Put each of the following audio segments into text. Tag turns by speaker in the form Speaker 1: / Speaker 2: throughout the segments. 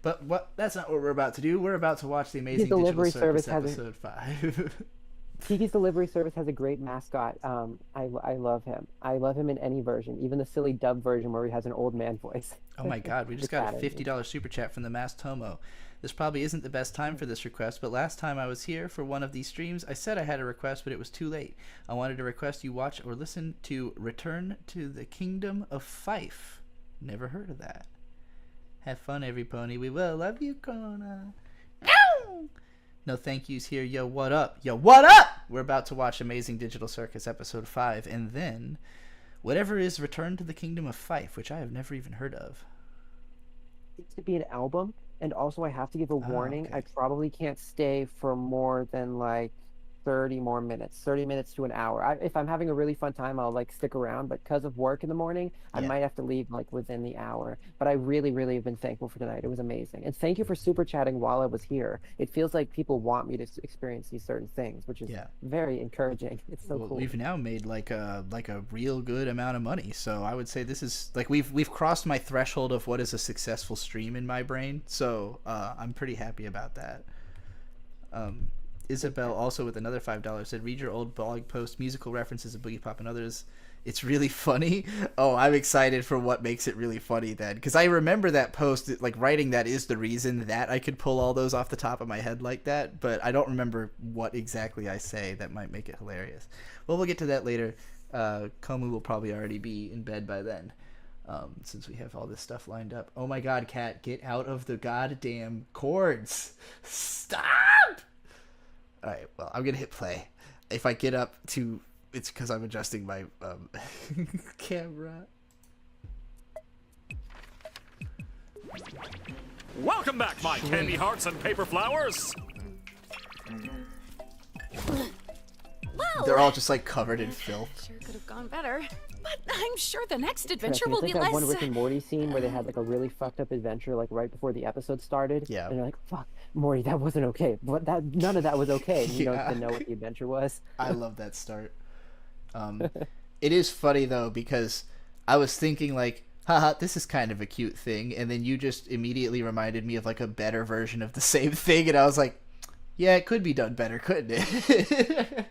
Speaker 1: But that's not what we're about to do. We're about to watch The
Speaker 2: His
Speaker 1: Amazing Digital
Speaker 2: delivery
Speaker 1: Circus
Speaker 2: service has a
Speaker 1: episode 5.
Speaker 2: Tiki's delivery service has a great mascot. I love him. I love him in any version, even the silly dub version where he has an old man voice.
Speaker 1: Oh my god, we
Speaker 2: The
Speaker 1: just got a
Speaker 2: cat is.
Speaker 1: $50 super chat from the Mass Tomo. This probably isn't the best time for this request, but last time I was here for one of these streams, I said I had a request, but it was too late. I wanted to request you watch or listen to Return to the Kingdom of Fife. Never heard of that. Have fun, every pony. We will. Love you, Kona. No thank yous here. Yo, what up? Yo, what up? We're about to watch Amazing Digital Circus episode 5, and then whatever is Return to the Kingdom of Fife, which I have never even heard of.
Speaker 2: It's to be an album, and also I have to give a warning.
Speaker 1: Okay.
Speaker 2: I probably can't stay for more than like 30 more minutes, 30 minutes to an hour. If I'm having a really fun time, I'll like stick around, but because of work in the morning, I
Speaker 1: Yeah.
Speaker 2: might have to leave like within the hour. But I really, really have been thankful for tonight. It was amazing. And thank you for super chatting while I was here. It feels like people want me to experience these certain things, which is
Speaker 1: Yeah.
Speaker 2: very encouraging. It's so
Speaker 1: Well,
Speaker 2: cool.
Speaker 1: we've now made like a real good amount of money, so I would say this is like we've crossed my threshold of what is a successful stream in my brain. So I'm pretty happy about that. Isabel also with another $5 said, "Read your old blog post, musical references of Boogie Pop and others. It's really funny." Oh, I'm excited for what makes it really funny then, because I remember that post. Like writing that is the reason that I could pull all those off the top of my head like that, but I don't remember what exactly I say that might make it hilarious. Well, we'll get to that later. Komu will probably already be in bed by then, since we have all this stuff lined up. Oh my god, Cat, get out of the goddamn chords. Stop! Alright, well, I'm gonna hit play. If I get up to... It's because I'm adjusting my camera.
Speaker 3: Welcome back, my candy hearts and paper flowers!
Speaker 4: Well,
Speaker 1: They're all just like covered in filth.
Speaker 4: sure could have gone better. But I'm sure the next
Speaker 2: Interesting.
Speaker 4: adventure will
Speaker 2: It's
Speaker 4: be
Speaker 2: like that one
Speaker 4: less.
Speaker 2: Rick and Morty scene where they had like a really fucked up adventure like right before the episode started.
Speaker 1: Yeah.
Speaker 2: And they're like, fuck, Morty, that wasn't okay. But none of that was okay. And you
Speaker 1: Yeah.
Speaker 2: don't even know what the adventure was.
Speaker 1: I love that start. It is funny though, because I was thinking like, haha, this is kind of a cute thing, and then you just immediately reminded me of like a better version of the same thing, and I was like, yeah, it could be done better, couldn't it?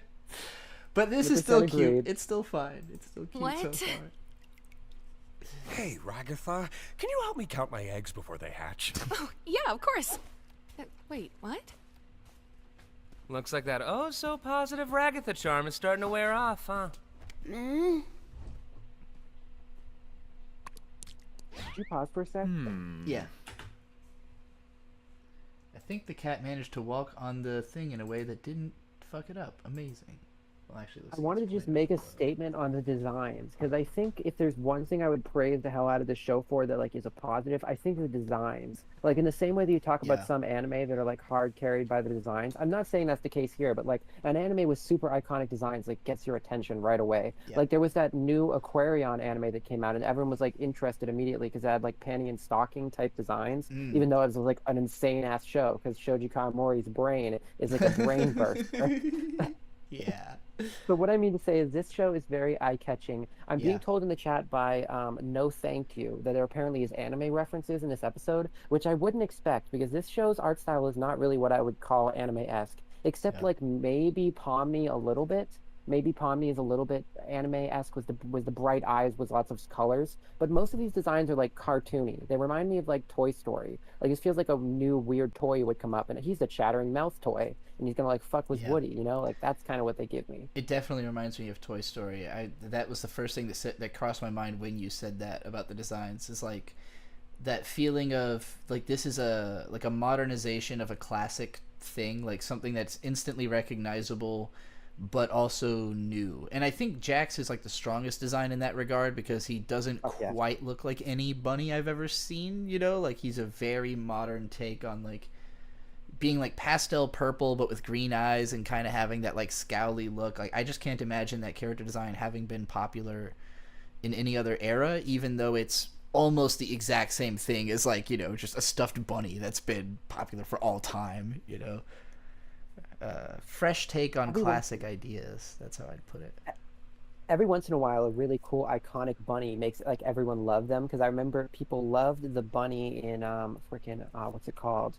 Speaker 1: But this is still
Speaker 2: 100%
Speaker 1: cute.
Speaker 2: agreed.
Speaker 1: It's still fine. It's still cute so
Speaker 4: What?
Speaker 1: far.
Speaker 5: Hey, Ragatha, can you help me count my eggs before they hatch?
Speaker 4: Oh, yeah, of course. Wait, what?
Speaker 6: Looks like that oh-so-positive Ragatha charm is starting to wear off, huh?
Speaker 4: Mm.
Speaker 2: Did you pause for a sec?
Speaker 1: Yeah. I think the cat managed to walk on the thing in a way that didn't fuck it up. Amazing. Well, actually, let's
Speaker 2: I wanted to
Speaker 1: explain
Speaker 2: just
Speaker 1: it
Speaker 2: make a
Speaker 1: more.
Speaker 2: statement on the designs because I think if there's one thing I would praise the hell out of the show for that like is a positive, I think the designs. Like in the same way that you talk
Speaker 1: Yeah.
Speaker 2: about some anime that are like hard carried by the designs. I'm not saying that's the case here, but like an anime with super iconic designs like gets your attention right away.
Speaker 1: Yeah.
Speaker 2: Like there was that new Aquarion anime that came out and everyone was like interested immediately because it had like panty and stocking type designs, even though it was like an insane ass show because Shoji Kawamori's brain is like a brain burst.
Speaker 1: Yeah.
Speaker 2: But what I mean to say is this show is very eye-catching. I'm
Speaker 1: Yeah.
Speaker 2: being told in the chat by No Thank You that there apparently is anime references in this episode, which I wouldn't expect because this show's art style is not really what I would call anime-esque, except
Speaker 1: Yeah.
Speaker 2: like maybe Pomni a little bit. Maybe Pomni is a little bit anime-esque with the bright eyes with lots of colors, but most of these designs are like cartoony. They remind me of like Toy Story. Like this feels like a new weird toy would come up, and he's a chattering mouth toy, and he's gonna like fuck with
Speaker 1: Yeah.
Speaker 2: Woody, you know? Like that's kind of what they give me.
Speaker 1: It definitely reminds me of Toy Story. That was the first thing that crossed my mind when you said that about the designs. Is like that feeling of like this is a modernization of a classic thing, like something that's instantly recognizable but also new. And I think Jax is like the strongest design in that regard because he doesn't
Speaker 2: yeah.
Speaker 1: quite look like any bunny I've ever seen, you know? Like he's a very modern take on like being like pastel purple but with green eyes and kind of having that like scowly look. Like I just can't imagine that character design having been popular in any other era, even though it's almost the exact same thing as like, you know, just a stuffed bunny that's been popular for all time, you know. Fresh take on
Speaker 2: Everyone-
Speaker 1: classic ideas. That's how I'd put it.
Speaker 2: every once in a while, a really cool, iconic bunny makes like everyone love them. Because I remember people loved the bunny in freaking what's it called?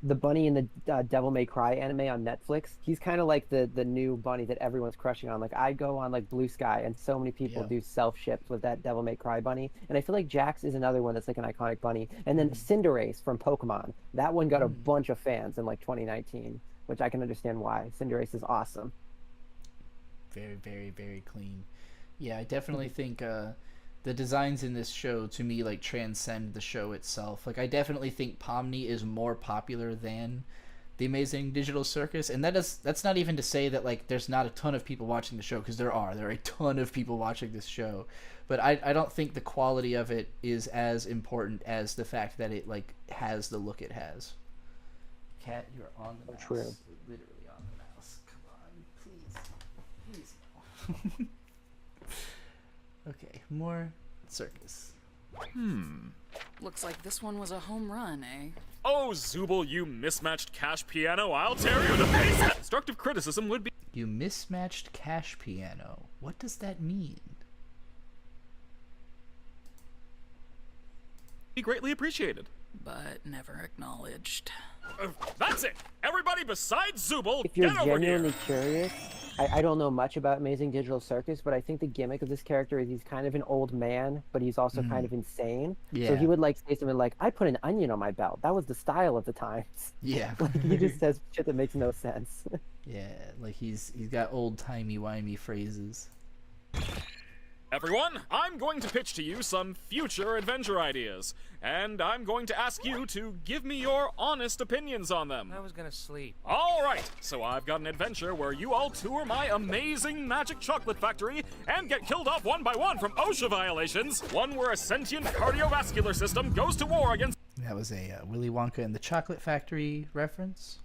Speaker 2: The bunny in the Devil May Cry anime on Netflix. He's kind of like the new bunny that everyone's crushing on. Like I go on like Blue Sky, and so many people do self ships with that Devil May Cry bunny. And I feel like Jax is another one that's like an iconic bunny. And then Cinderace from Pokemon. That one got a bunch of fans in like 2019, which I can understand why. Cinderace is awesome.
Speaker 1: Very, very, very clean. Yeah, I definitely think the designs in this show, to me, like, transcend the show itself. Like, I definitely think Pomni is more popular than The Amazing Digital Circus, and that's not even to say that, like, there's not a ton of people watching the show, because there are a ton of people watching this show, but I don't think the quality of it is as important as the fact that it, like, has the look it has. Cat, you're on the mouse.
Speaker 2: True.
Speaker 1: Literally on the mouse. Come on, please. Please. Okay, more Circus.
Speaker 7: Looks like this one was a home run, eh?
Speaker 3: Oh, Zooble, you mismatched cash piano, I'll tear you to pieces! Constructive criticism would be
Speaker 1: You mismatched cash piano. What does that mean?
Speaker 3: greatly appreciated.
Speaker 7: But never acknowledged.
Speaker 3: That's it! Everybody besides Zooble,
Speaker 2: If you're
Speaker 3: get over
Speaker 2: genuinely
Speaker 3: here!
Speaker 2: curious, I don't know much about Amazing Digital Circus, but I think the gimmick of this character is he's kind of an old man, but he's also kind of insane. So
Speaker 1: Yeah.
Speaker 2: he would like say something like, I put an onion on my belt. That was the style of the times.
Speaker 1: Yeah.
Speaker 2: Like, he just says shit that makes no sense.
Speaker 1: Yeah, like he's got old timey-wimey phrases.
Speaker 3: Everyone, I'm going to pitch to you some future adventure ideas, and I'm going to ask you to give me your honest opinions on them.
Speaker 6: I was gonna sleep.
Speaker 3: All right, so I've got an adventure where you all tour my amazing magic chocolate factory and get killed off one by one from OSHA violations. One where a sentient cardiovascular system goes to war against
Speaker 1: That was a Willy Wonka and the Chocolate Factory reference.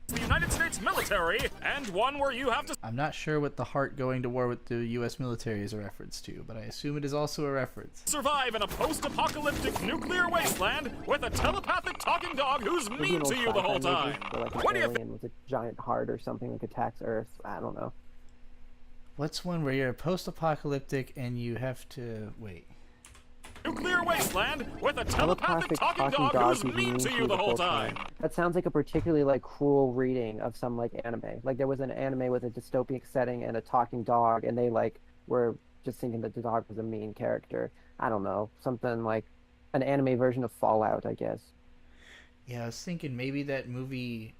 Speaker 3: the United States military, and one where you have to
Speaker 1: I'm not sure what the heart going to war with the U.S. military is a reference to, but I assume it is also a reference.
Speaker 3: survive in a post-apocalyptic nuclear wasteland with a telepathic talking dog who's
Speaker 2: Maybe
Speaker 3: mean
Speaker 2: an
Speaker 3: to
Speaker 2: old
Speaker 3: you the whole
Speaker 2: sci-fi
Speaker 3: time.
Speaker 2: movie where, like, an
Speaker 3: What do you think?
Speaker 2: alien with a giant heart or something like attacks Earth. I don't know.
Speaker 1: What's one where you're post-apocalyptic and you have to... Wait.
Speaker 3: Nuclear wasteland with a telepathic
Speaker 2: Telepathic
Speaker 3: talking dog who's mean to you the whole time.
Speaker 2: That sounds like a particularly like cruel reading of some like anime. Like there was an anime with a dystopic setting and a talking dog, and they like were just thinking that the dog was a mean character. I don't know, something like an anime version of Fallout, I guess.
Speaker 1: Yeah, I was thinking maybe that movie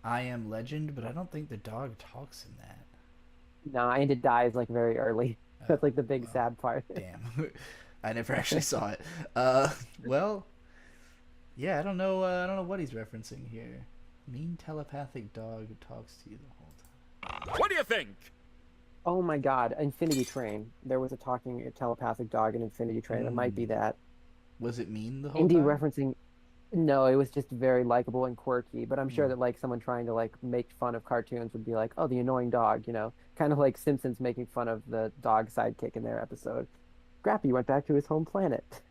Speaker 1: I Am Legend, but I don't think the dog talks in that.
Speaker 2: No, and it dies like very early. That's like the big sad part.
Speaker 1: Damn. I never actually saw it. Well, yeah, I don't know what he's referencing here. Mean telepathic dog who talks to you the whole time.
Speaker 3: What do you think?
Speaker 2: Oh my God, Infinity Train. There was a talking telepathic dog in Infinity Train. It might be that.
Speaker 1: Was it mean the whole
Speaker 2: Indie
Speaker 1: time?
Speaker 2: referencing. No, it was just very likable and quirky. But I'm sure that like someone trying to like make fun of cartoons would be like, "Oh, the annoying dog," you know, kind of like Simpsons making fun of the dog sidekick in their episode. Scrappy went back to his home planet.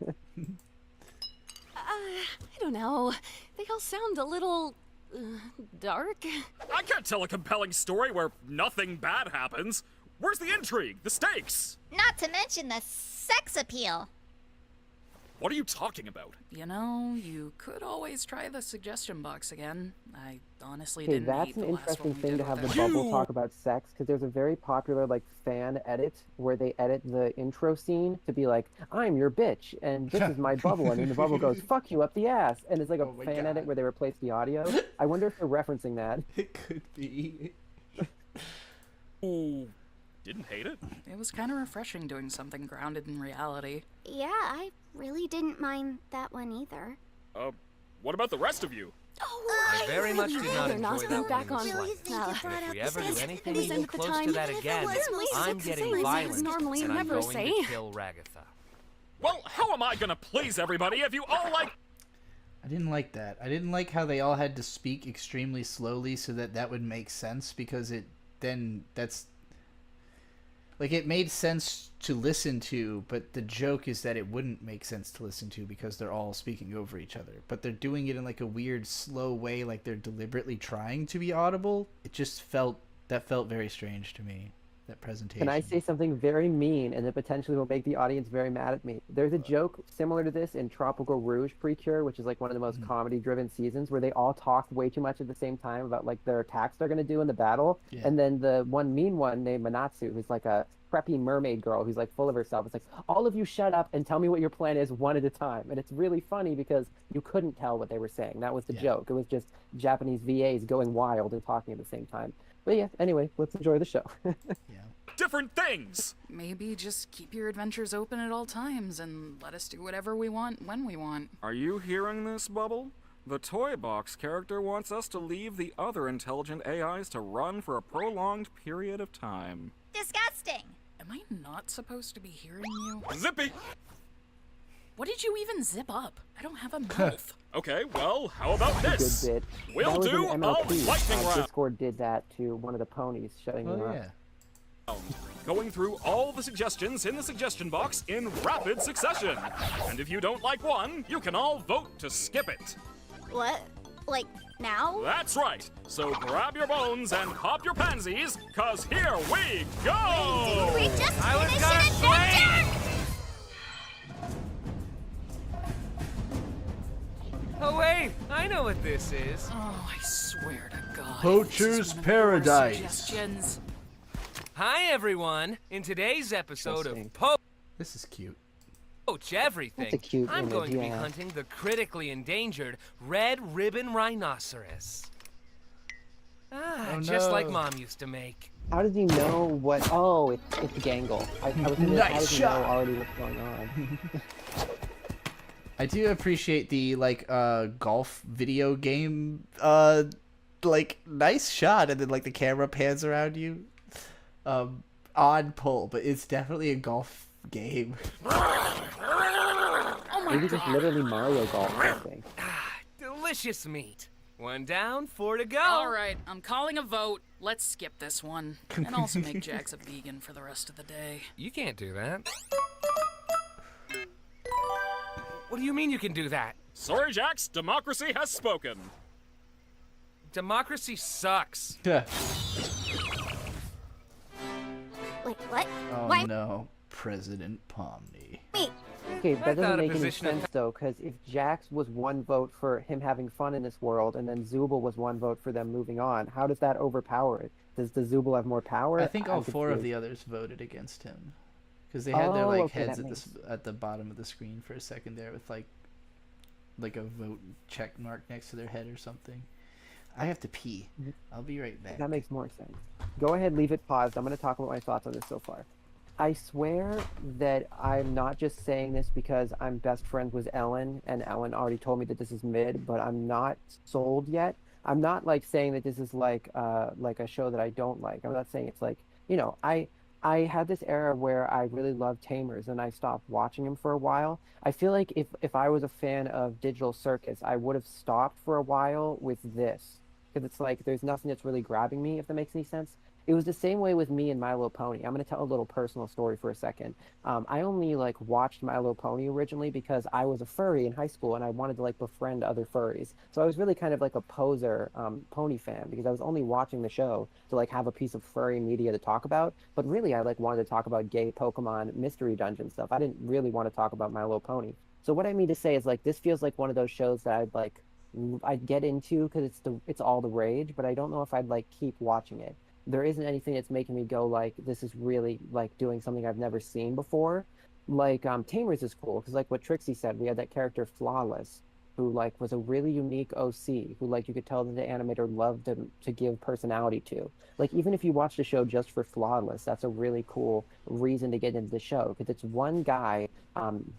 Speaker 4: I don't know. They all sound a little dark.
Speaker 3: I can't tell a compelling story where nothing bad happens. Where's the intrigue? The stakes?
Speaker 8: Not to mention the sex appeal.
Speaker 3: What are you talking about?
Speaker 7: You know, you could always try the suggestion box again. I honestly
Speaker 2: Okay,
Speaker 7: didn't
Speaker 2: that's
Speaker 7: hate
Speaker 2: an
Speaker 7: the last
Speaker 2: interesting
Speaker 7: one we
Speaker 2: thing
Speaker 7: did
Speaker 2: to have the
Speaker 7: with
Speaker 2: bubble talk about sex, because there's a very popular like fan edit where they edit the intro scene to be like, "I'm your bitch and this is my bubble," and then the bubble goes, "Fuck you up the ass," and it's like a
Speaker 1: Oh my
Speaker 2: fan
Speaker 1: God.
Speaker 2: edit where they replace the audio. I wonder if they're referencing that.
Speaker 1: It could be.
Speaker 3: Ooh, didn't hate it.
Speaker 7: It was kind of refreshing doing something grounded in reality.
Speaker 8: Yeah, I really didn't mind that one either.
Speaker 3: What about the rest of you?
Speaker 6: I very much did not
Speaker 4: They're not
Speaker 6: enjoy
Speaker 4: going
Speaker 6: that
Speaker 4: back
Speaker 6: one
Speaker 4: on.
Speaker 6: in the
Speaker 8: Really
Speaker 6: slightest.
Speaker 8: think you brought
Speaker 6: If
Speaker 8: up
Speaker 6: we ever
Speaker 8: this
Speaker 6: do anything
Speaker 4: This
Speaker 6: even
Speaker 4: end of the
Speaker 6: close
Speaker 4: time.
Speaker 6: to that
Speaker 4: If it
Speaker 6: again,
Speaker 4: was
Speaker 6: I'm
Speaker 4: six
Speaker 6: getting
Speaker 4: things I
Speaker 6: violent,
Speaker 4: normally
Speaker 6: and I'm
Speaker 4: never
Speaker 6: going
Speaker 4: say.
Speaker 6: to kill Ragatha.
Speaker 3: Well, how am I gonna please everybody if you all like...
Speaker 1: I didn't like that. I didn't like how they all had to speak extremely slowly so that would make sense, because that's like, it made sense to listen to, but the joke is that it wouldn't make sense to listen to because they're all speaking over each other. But they're doing it in like a weird slow way, like they're deliberately trying to be audible. It just felt very strange to me. that presentation.
Speaker 2: Can I say something very mean and that potentially will make the audience very mad at me? There's a joke similar to this in Tropical Rouge Precure, which is like one of the most comedy-driven seasons, where they all talk way too much at the same time about like their attacks they're going to do in the battle.
Speaker 1: Yeah.
Speaker 2: And then the one mean one named Manatsu, who's like a preppy mermaid girl who's like full of herself. It's like, all of you shut up and tell me what your plan is one at a time. And it's really funny because you couldn't tell what they were saying. That was the joke. It was just Japanese VAs going wild and talking at the same time. But yeah, anyway, let's enjoy the show.
Speaker 3: Different things!
Speaker 7: Maybe just keep your adventures open at all times and let us do whatever we want when we want.
Speaker 3: Are you hearing this, Bubble? The Toy Box character wants us to leave the other intelligent AIs to run for a prolonged period of time.
Speaker 8: Disgusting.
Speaker 7: Am I not supposed to be hearing you?
Speaker 3: Zippy!
Speaker 7: What did you even zip up? I don't have a mouth.
Speaker 3: Okay, well, how about this?
Speaker 2: Good bit.
Speaker 3: We'll
Speaker 2: that was
Speaker 3: do
Speaker 2: an
Speaker 3: a
Speaker 2: MLP.
Speaker 3: lightning round.
Speaker 2: Discord did that to one of the ponies, shutting him up.
Speaker 3: Going through all the suggestions in the suggestion box in rapid succession. And if you don't like one, you can all vote to skip it.
Speaker 8: What? Like, now?
Speaker 3: That's right. So grab your bones and pop your pansies, cause here we go!
Speaker 8: Didn't we just
Speaker 6: I was
Speaker 8: finish
Speaker 6: gonna
Speaker 8: an adventure?
Speaker 6: Oh wait, I know what this is.
Speaker 7: Oh, I swear to God.
Speaker 1: Poacher's
Speaker 7: this is one of your
Speaker 1: Paradise.
Speaker 7: suggestions.
Speaker 6: Hi everyone. In today's episode of
Speaker 2: Interesting.
Speaker 1: This is cute.
Speaker 6: Poach Everything,
Speaker 2: That's a cute
Speaker 6: I'm
Speaker 2: image,
Speaker 6: going to be
Speaker 2: yeah.
Speaker 6: hunting the critically endangered red ribbon rhinoceros.
Speaker 1: Oh,
Speaker 6: Just like
Speaker 1: no.
Speaker 6: Mom used to make.
Speaker 2: How does he know what? Oh, it's Gangle. I was thinking,
Speaker 1: Nice
Speaker 2: how does he
Speaker 1: shot.
Speaker 2: know already what's going on?
Speaker 1: I do appreciate the golf video game nice shot, and then like the camera pans around you. Odd pull, but it's definitely a golf game.
Speaker 7: Oh my
Speaker 2: Maybe just
Speaker 7: God.
Speaker 2: literally Mario Golf or something.
Speaker 6: Delicious meat. One down, 4 to go.
Speaker 7: All right, I'm calling a vote. Let's skip this one. And also make Jax a vegan for the rest of the day.
Speaker 6: You can't do that. What do you mean you can do that?
Speaker 3: Sorry, Jax, democracy has spoken.
Speaker 6: Democracy sucks.
Speaker 8: Wait, what?
Speaker 1: Oh
Speaker 8: Why
Speaker 1: no, President Pomni.
Speaker 8: me?
Speaker 2: Okay,
Speaker 6: I
Speaker 2: that
Speaker 6: thought
Speaker 2: doesn't
Speaker 6: a
Speaker 2: make any
Speaker 6: position of-
Speaker 2: sense though, because if Jax was one vote for him having fun in this world, and then Zubul was one vote for them moving on, how does that overpower it? Does the Zubul have more power?
Speaker 1: I think all
Speaker 2: I'm
Speaker 1: 4 of
Speaker 2: confused.
Speaker 1: the others voted against him, because they had their
Speaker 2: Oh,
Speaker 1: like
Speaker 2: okay,
Speaker 1: heads
Speaker 2: that
Speaker 1: at the bottom of the screen for a second there with like a vote check mark next to their head or something. I have to pee. I'll be right back.
Speaker 2: That makes more sense. Go ahead, leave it paused. I'm going to talk about my thoughts on this so far. I swear that I'm not just saying this because I'm best friends with Ellen, and Ellen already told me that this is mid, but I'm not sold yet. I'm not like saying that this is like a show that I don't like. I'm not saying it's like, you know, I had this era where I really loved Tamers and I stopped watching him for a while. I feel like if I was a fan of Digital Circus, I would have stopped for a while with this. Because it's like there's nothing that's really grabbing me, if that makes any sense. It was the same way with me and My Little Pony. I'm going to tell a little personal story for a second. I only like watched My Little Pony originally because I was a furry in high school and I wanted to like befriend other furries. So I was really kind of like a poser pony fan because I was only watching the show to like have a piece of furry media to talk about. But really I like wanted to talk about gay Pokemon mystery dungeon stuff. I didn't really want to talk about My Little Pony. So what I mean to say is like this feels like one of those shows that I'd get into because it's all the rage, but I don't know if I'd like keep watching it. There isn't anything that's making me go like this is really like doing something I've never seen before. Like Tamers is cool because like what Trixie said, we had that character Flawless who like was a really unique OC who like you could tell that the animator loved to give personality to. Like even if you watch the show just for Flawless, that's a really cool reason to get into the show because it's one guy,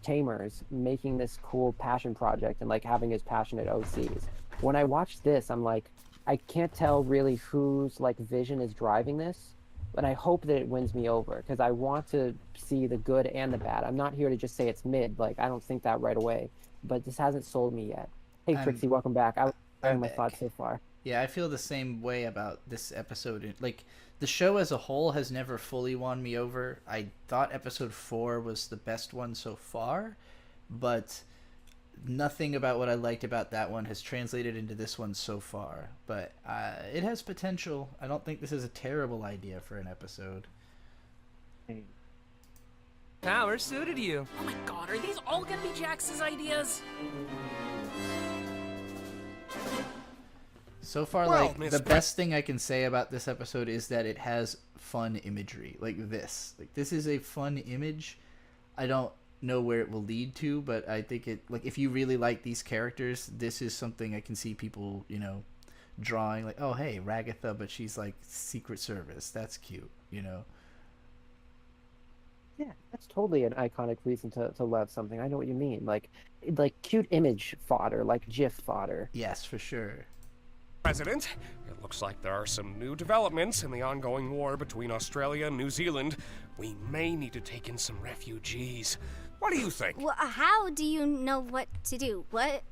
Speaker 2: Tamers, making this cool passion project and like having his passionate OCs. When I watch this, I'm like, I can't tell really whose like vision is driving this, but I hope that it wins me over because I want to see the good and the bad. I'm not here to just say it's mid. Like I don't think that right away, but this hasn't sold me yet. Hey Trixie, welcome back. I was sharing my thoughts so far.
Speaker 1: Yeah, I feel the same way about this episode. Like the show as a whole has never fully won me over. I thought episode 4 was the best one so far, but nothing about what I liked about that one has translated into this one so far, but it has potential. I don't think this is a terrible idea for an episode.
Speaker 6: Power suited you.
Speaker 7: Oh my god, are these all gonna be Jax's ideas?
Speaker 1: So far,
Speaker 5: Well,
Speaker 1: like,
Speaker 5: Miss
Speaker 1: the best thing I can say about this episode is that it has fun imagery. Like this. Like, this is a fun image. I don't know where it will lead to, but I think it, like, if you really like these characters, this is something I can see people, you know, drawing. Like, oh, hey, Ragatha, but she's, like, Secret Service. That's cute, you know?
Speaker 2: Yeah, that's totally an iconic reason to love something. I know what you mean. Like cute image fodder, like GIF fodder.
Speaker 1: Yes, for sure.
Speaker 5: President, it looks like there are some new developments in the ongoing war between Australia and New Zealand. We may need to take in some refugees. What do you think?
Speaker 8: Well, how do you know what to do? What?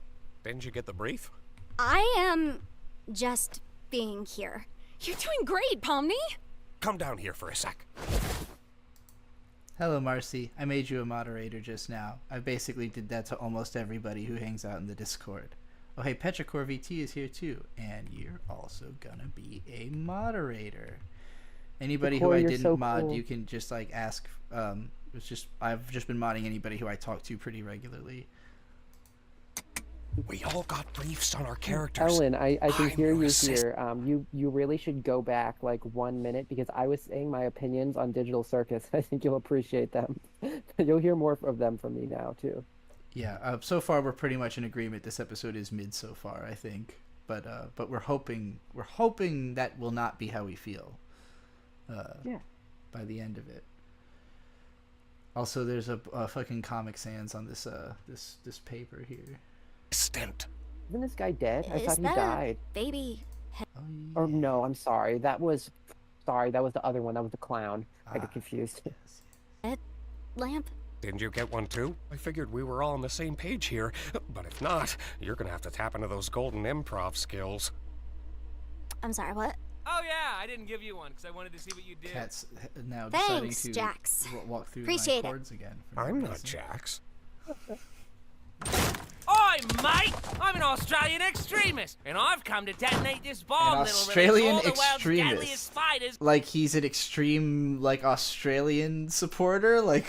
Speaker 5: Didn't you get the brief?
Speaker 8: I am just being here.
Speaker 4: You're doing great, Pomni.
Speaker 5: Come down here for a sec.
Speaker 1: Hello, Marcy. I made you a moderator just now. I basically did that to almost everybody who hangs out in the Discord. Oh, hey, Petrichor VT is here too, and you're also gonna be a moderator. Anybody who
Speaker 2: Petrichor,
Speaker 1: I
Speaker 2: you're
Speaker 1: didn't
Speaker 2: so
Speaker 1: mod,
Speaker 2: cool.
Speaker 1: you can just like ask. I've just been modding anybody who I talk to pretty regularly.
Speaker 5: We all got briefs on our characters.
Speaker 2: Ellen, I can
Speaker 5: I'm
Speaker 2: hear
Speaker 5: your
Speaker 2: you
Speaker 5: assistant.
Speaker 2: here. You really should go back like 1 minute because I was saying my opinions on Digital Circus. I think you'll appreciate them. You'll hear more of them from me now too.
Speaker 1: Yeah. So far, we're pretty much in agreement. This episode is mid so far, I think. But we're hoping that will not be how we feel.
Speaker 2: Yeah.
Speaker 1: By the end of it. Also, there's a fucking Comic Sans on this this paper here.
Speaker 5: Assistant.
Speaker 2: Isn't this guy dead? I
Speaker 8: Is
Speaker 2: thought he
Speaker 8: that
Speaker 2: died.
Speaker 8: a baby?
Speaker 1: Oh,
Speaker 2: Or no, I'm sorry. That was the other one. That was the clown. I got confused.
Speaker 1: Yes.
Speaker 8: Lamp?
Speaker 5: Didn't you get one too? I figured we were all on the same page here. But if not, you're gonna have to tap into those golden improv skills.
Speaker 8: I'm sorry, what?
Speaker 6: Oh yeah, I didn't give you one because I wanted to see what you did.
Speaker 1: Cat's now
Speaker 8: Thanks,
Speaker 1: deciding to
Speaker 8: Jax.
Speaker 1: walk through
Speaker 8: Appreciate
Speaker 1: my
Speaker 8: it.
Speaker 1: chords again. for no
Speaker 5: I'm not
Speaker 1: reason.
Speaker 5: Jax.
Speaker 6: Oi, mate! I'm an Australian extremist, and I've come to detonate this bomb
Speaker 1: An
Speaker 6: that'll
Speaker 1: Australian
Speaker 6: release all the world's
Speaker 1: extremist.
Speaker 6: deadliest fighters.
Speaker 1: Like he's an extreme like Australian supporter, like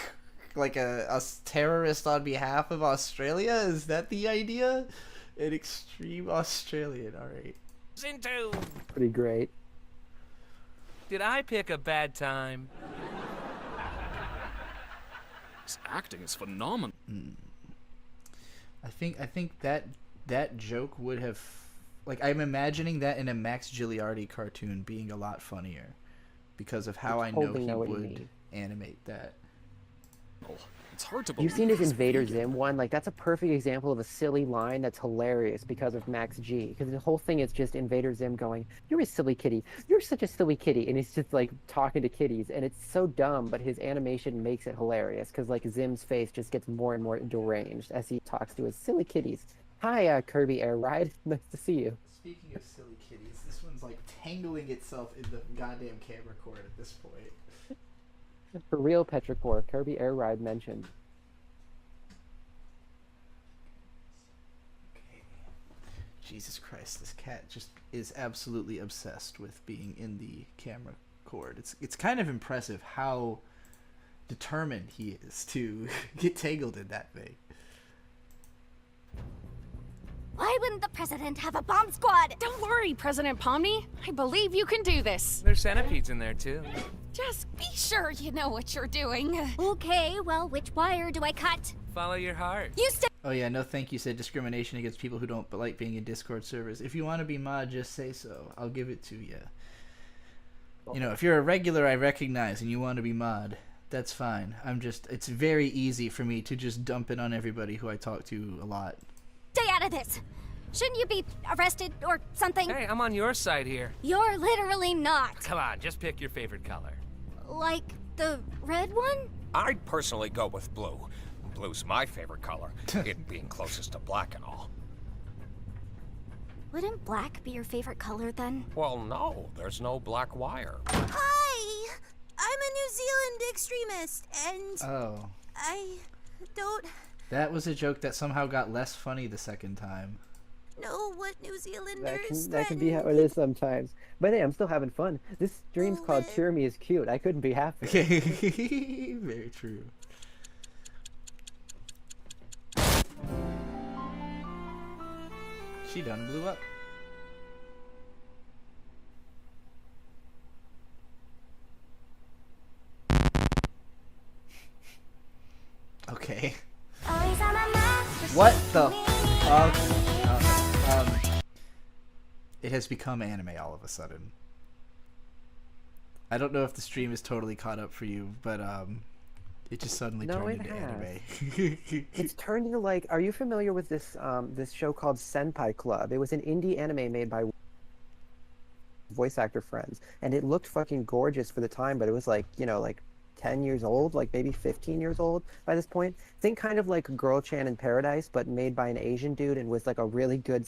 Speaker 1: a terrorist on behalf of Australia. Is that the idea? An extreme Australian. All right.
Speaker 6: Into.
Speaker 2: Pretty great.
Speaker 6: Did I pick a bad time?
Speaker 3: His acting is phenomenal.
Speaker 1: I think that joke would have, like, I'm imagining that in a Max Giliardi cartoon being a lot funnier because of how I know
Speaker 2: totally
Speaker 1: he
Speaker 2: know what you
Speaker 1: would
Speaker 2: mean.
Speaker 1: animate that.
Speaker 3: It's hard to believe.
Speaker 2: You've seen his
Speaker 3: he's
Speaker 2: Invader
Speaker 3: vegan.
Speaker 2: Zim one? Like, that's a perfect example of a silly line that's hilarious because of Max G. Because the whole thing is just Invader Zim going, "You're a silly kitty. You're such a silly kitty." And he's just, like, talking to kitties. And it's so dumb, but his animation makes it hilarious. Because, like, Zim's face just gets more and more deranged as he talks to his silly kitties. Hi, Kirby Air Ride. Nice to see you.
Speaker 1: Speaking of silly kitties, this one's, like, tangling itself in the goddamn camera cord at this point.
Speaker 2: For real, Petrichor, Kirby Air Ride mentioned.
Speaker 1: Jesus Christ, this cat just is absolutely obsessed with being in the camera cord. It's kind of impressive how determined he is to get tangled in that thing.
Speaker 8: Why wouldn't the president have a bomb squad?
Speaker 4: Don't worry, President Pomni. I believe you can do this.
Speaker 6: There's centipedes in there too.
Speaker 4: Just be sure you know what you're doing.
Speaker 8: Okay, well, which wire do I cut?
Speaker 6: Follow your heart.
Speaker 8: You stay.
Speaker 1: Oh yeah, no thank you said discrimination against people who don't like being in Discord servers. If you want to be mod, just say so. I'll give it to you. You know, if you're a regular I recognize and you want to be mod, that's fine. It's very easy for me to just dump it on everybody who I talk to a lot.
Speaker 8: Stay out of this. Shouldn't you be arrested or something?
Speaker 6: Hey, I'm on your side here.
Speaker 8: You're literally not.
Speaker 6: Come on, just pick your favorite color.
Speaker 8: Like the red one?
Speaker 5: I'd personally go with blue. Blue's my favorite color, it being closest to black and all.
Speaker 8: Wouldn't black be your favorite color then?
Speaker 5: Well, no, there's no black wire.
Speaker 9: Hi! I'm a New Zealand extremist, and
Speaker 1: Oh.
Speaker 9: I don't...
Speaker 1: That was a joke that somehow got less funny the second time.
Speaker 9: know what New Zealanders
Speaker 2: That can be how it is sometimes. But hey, I'm still having fun. This stream's called Cheer Me is Cute. I couldn't be happier.
Speaker 1: Very true. She done blew up. Okay. What the fuck? It has become anime all of a sudden. I don't know if the stream is totally caught up for you, but it just suddenly turned into anime.
Speaker 2: It's turned into like, are you familiar with this this show called Senpai Club? It was an indie anime made by voice actor friends, and it looked fucking gorgeous for the time, but it was like, you know, like 10 years old, like maybe 15 years old by this point. Think kind of like Girl Chan in Paradise, but made by an Asian dude and with like a really good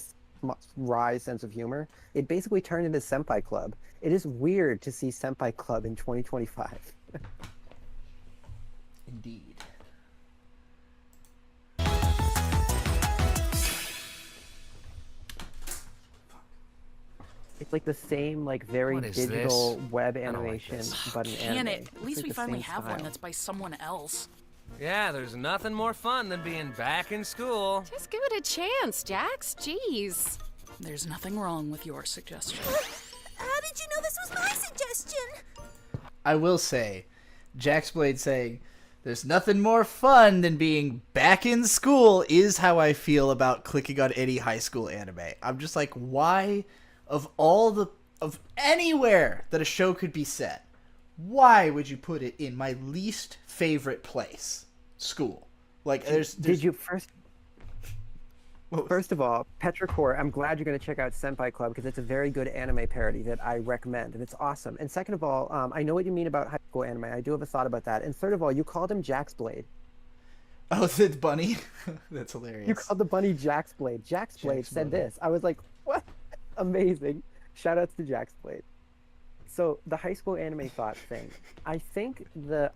Speaker 2: wry sense of humor. It basically turned into Senpai Club. It is weird to see Senpai Club in 2025.
Speaker 1: Indeed.
Speaker 2: It's like the same, like very digital web animation, but an anime.
Speaker 7: Can it? At least we finally have one that's by someone else.
Speaker 6: Yeah, there's nothing more fun than being back in school.
Speaker 4: Just give it a chance, Jax. Jeez.
Speaker 7: There's nothing wrong with your suggestion.
Speaker 9: How did you know this was my suggestion?
Speaker 1: I will say, Jax Blade saying, "There's nothing more fun than being back in school" is how I feel about clicking on any high school anime. I'm just like, why, of anywhere that a show could be set, why would you put it in my least favorite place? School. Like, there's...
Speaker 2: Did you First of all, Petrichor, I'm glad you're going to check out Senpai Club because it's a very good anime parody that I recommend, and it's awesome. And second of all, I know what you mean about high school anime. I do have a thought about that. And third of all, you called him Jax Blade.
Speaker 1: Oh, the bunny? That's hilarious.
Speaker 2: You called the bunny Jax Blade. Jax Blade said this. I was like, what? Amazing. Shout outs to Jax Blade. So the high school anime thought thing. I think the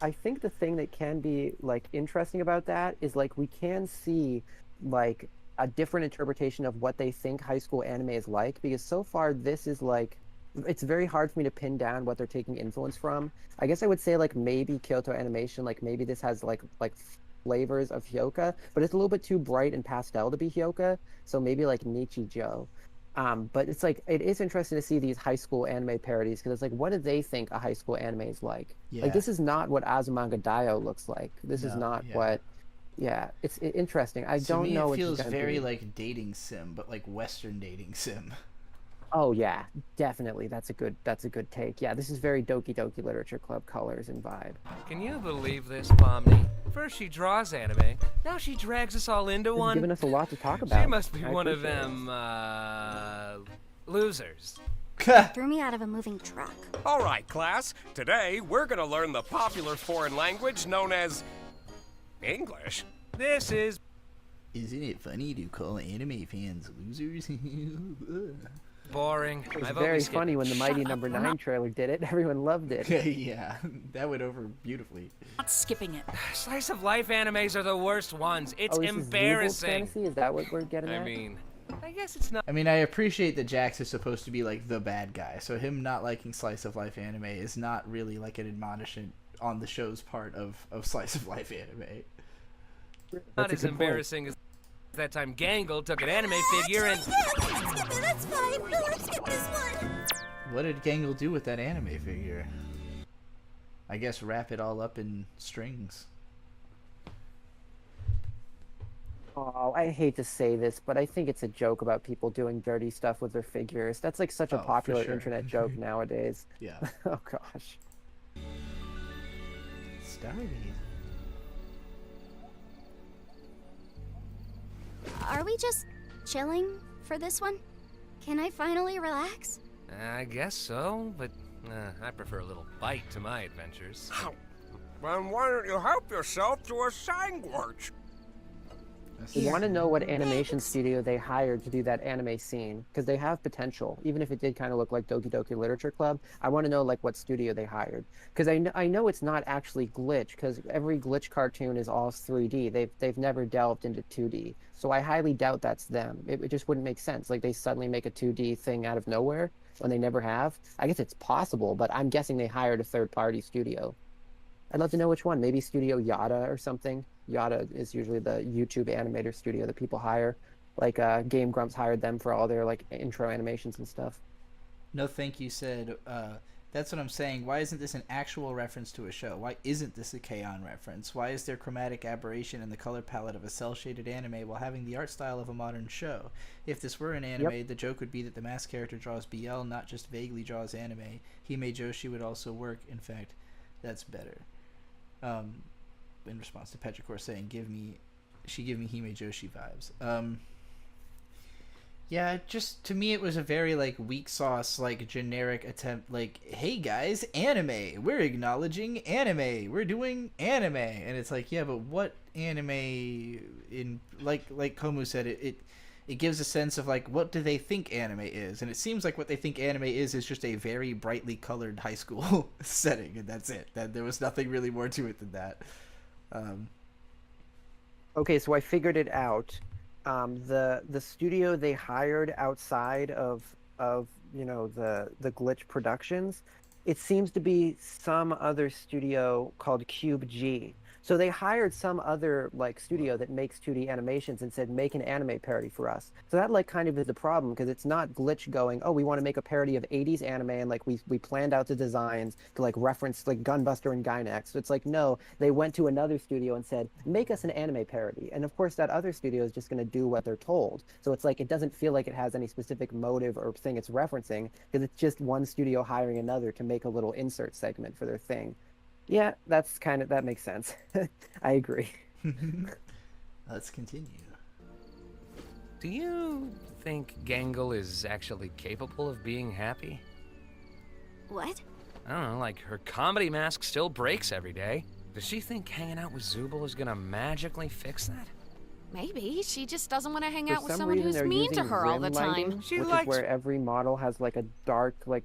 Speaker 2: thing that can be like interesting about that is like we can see like a different interpretation of what they think high school anime is like, because so far this is like, it's very hard for me to pin down what they're taking influence from. I guess I would say like maybe Kyoto Animation, like maybe this has like flavors of Hyoka, but it's a little bit too bright and pastel to be Hyoka, so maybe like Nichijou. But it's like, it is interesting to see these high school anime parodies, because it's like, what do they think a high school anime is like?
Speaker 1: Yeah.
Speaker 2: Like, this is not what Azumanga Daioh looks like. This is not what... Yeah, it's interesting. I don't know what
Speaker 1: it feels very like dating sim, but like Western dating sim.
Speaker 2: Oh yeah, definitely. That's a good take. Yeah, this is very Doki Doki Literature Club colors and vibe.
Speaker 6: Can you believe this, Pomni? First she draws anime, now she drags us all into one.
Speaker 2: Giving us a lot to talk about.
Speaker 6: She must be one of them losers.
Speaker 8: Threw me out of a moving truck.
Speaker 5: All right, class. Today we're gonna learn the popular foreign language known as English.
Speaker 6: This is...
Speaker 1: Isn't it funny to call anime fans losers?
Speaker 6: boring.
Speaker 2: It was very funny when the Mighty Number 9 trailer did it. Everyone loved it.
Speaker 1: Yeah, that went over beautifully.
Speaker 7: Not skipping it.
Speaker 6: Slice of life animes are the worst ones. It's
Speaker 2: this
Speaker 6: embarrassing.
Speaker 2: Is fantasy? Is that what we're getting at?
Speaker 6: I mean, I guess it's not.
Speaker 1: I mean, I appreciate that Jax is supposed to be like the bad guy, so him not liking slice of life anime is not really like an admonishment on the show's part of slice of life anime.
Speaker 6: Not as embarrassing as that time Gangle took an anime figure and...
Speaker 9: That's fine. Let's skip this one.
Speaker 1: What did Gangle do with that anime figure? I guess wrap it all up in strings.
Speaker 2: Oh, I hate to say this, but I think it's a joke about people doing dirty stuff with their figures. That's like such a popular internet joke nowadays.
Speaker 1: Yeah.
Speaker 2: Oh gosh.
Speaker 1: Stargate.
Speaker 8: Are we just chilling for this one? Can I finally relax?
Speaker 6: I guess so, but I prefer a little bite to my adventures.
Speaker 5: Then why don't you help yourself to a sandwich?
Speaker 2: We want to know what animation studio they hired to do that anime scene, because they have potential. Even if it did kind of look like Doki Doki Literature Club, I want to know like what studio they hired. Because I know it's not actually Glitch, because every Glitch cartoon is all 3D. They've never delved into 2D. So I highly doubt that's them. It just wouldn't make sense. Like they suddenly make a 2D thing out of nowhere when they never have. I guess it's possible, but I'm guessing they hired a third-party studio. I'd love to know which one. Maybe Studio Yada or something. Yada is usually the YouTube animator studio that people hire. Like Game Grumps hired them for all their like intro animations and stuff.
Speaker 1: No thank you said, that's what I'm saying. Why isn't this an actual reference to a show? Why isn't this a K-On! Reference? Why is there chromatic aberration in the color palette of a cel-shaded anime while having the art style of a modern show? If this were an anime, the joke would be that the masked character draws BL, not just vaguely draws anime. Hime Joshi would also work. In fact, that's better. In response to Petrichor saying, she give me Hime Joshi vibes. Yeah, just to me it was a very like weak sauce, like generic attempt, like, hey guys, anime, we're acknowledging anime, we're doing anime, and it's like, yeah, but what anime? In like Komu said, it gives a sense of like, what do they think anime is, and it seems like what they think anime is just a very brightly colored high school setting, and that's it. That there was nothing really more to it than that.
Speaker 2: Okay, so I figured it out. The studio they hired outside of you know the Glitch Productions, it seems to be some other studio called Cube G. So they hired some other like studio that makes 2D animations and said, make an anime parody for us. So that like kind of is the problem, because it's not Glitch going, oh, we want to make a parody of 80s anime, and like we planned out the designs to like reference like Gunbuster and Gynax. So it's like, no, they went to another studio and said, make us an anime parody. And of course that other studio is just going to do what they're told. So it's like, it doesn't feel like it has any specific motive or thing it's referencing, because it's just one studio hiring another to make a little insert segment for their thing. Yeah, that makes sense. I agree.
Speaker 1: Let's continue.
Speaker 6: Do you think Gangle is actually capable of being happy?
Speaker 8: What?
Speaker 6: I don't know, like her comedy mask still breaks every day. Does she think hanging out with Zubul is gonna magically fix that?
Speaker 4: Maybe she just doesn't want to hang
Speaker 2: For
Speaker 4: out with
Speaker 2: some
Speaker 4: someone
Speaker 2: reason,
Speaker 4: who's
Speaker 2: they're
Speaker 4: mean to
Speaker 2: using
Speaker 4: her all the
Speaker 2: rim
Speaker 4: time.
Speaker 2: lighting, which is where every model has like a dark like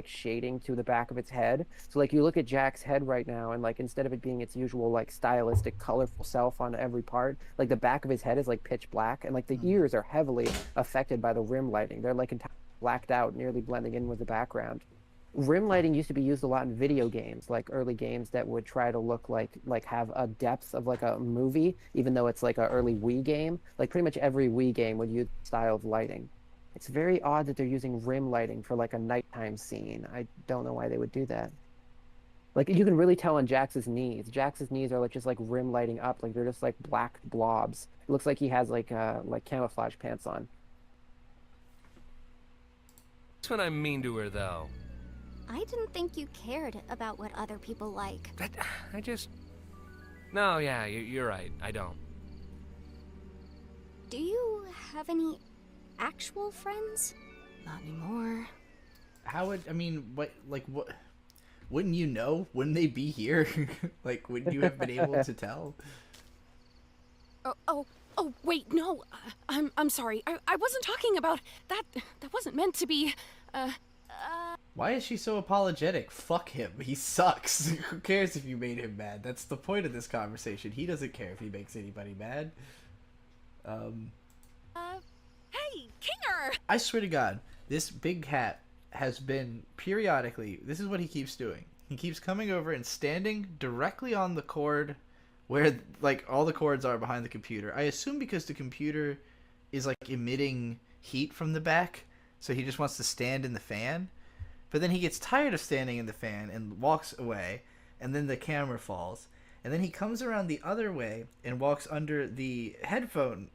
Speaker 2: shading to the back of its head. So like you look at Jack's head right now, and like instead of it being its usual like stylistic colorful self on every part, like the back of his head is like pitch black, and like the ears are heavily affected by the rim lighting. They're like blacked out, nearly blending in with the background. Rim lighting used to be used a lot in video games, like early games that would try to look like have a depth of like a movie, even though it's like an early Wii game. Like pretty much every Wii game would use style of lighting. It's very odd that they're using rim lighting for like a nighttime scene. I don't know why they would do that. Like you can really tell on Jax's knees. Jax's knees are like just like rim lighting up, like they're just like black blobs. It looks like he has like camouflage pants on.
Speaker 6: That's what I mean to her though.
Speaker 8: I didn't think you cared about what other people like.
Speaker 6: No, yeah, you're right. I don't.
Speaker 8: Do you have any actual friends?
Speaker 4: Not anymore.
Speaker 1: What? Wouldn't you know? Wouldn't they be here? Like, wouldn't you have been able to tell?
Speaker 4: Oh, wait, no. I'm sorry. I wasn't talking about that. That wasn't meant to be,
Speaker 1: Why is she so apologetic? Fuck him. He sucks. Who cares if you made him mad? That's the point of this conversation. He doesn't care if he makes anybody mad.
Speaker 4: Hey, Kinger!
Speaker 1: I swear to God, this big hat has been periodically, this is what he keeps doing. He keeps coming over and standing directly on the cord where, like, all the cords are behind the computer. I assume because the computer is, like, emitting heat from the back, so he just wants to stand in the fan. But then he gets tired of standing in the fan and walks away, and then the camera falls. And then he comes around the other way and walks under the headphone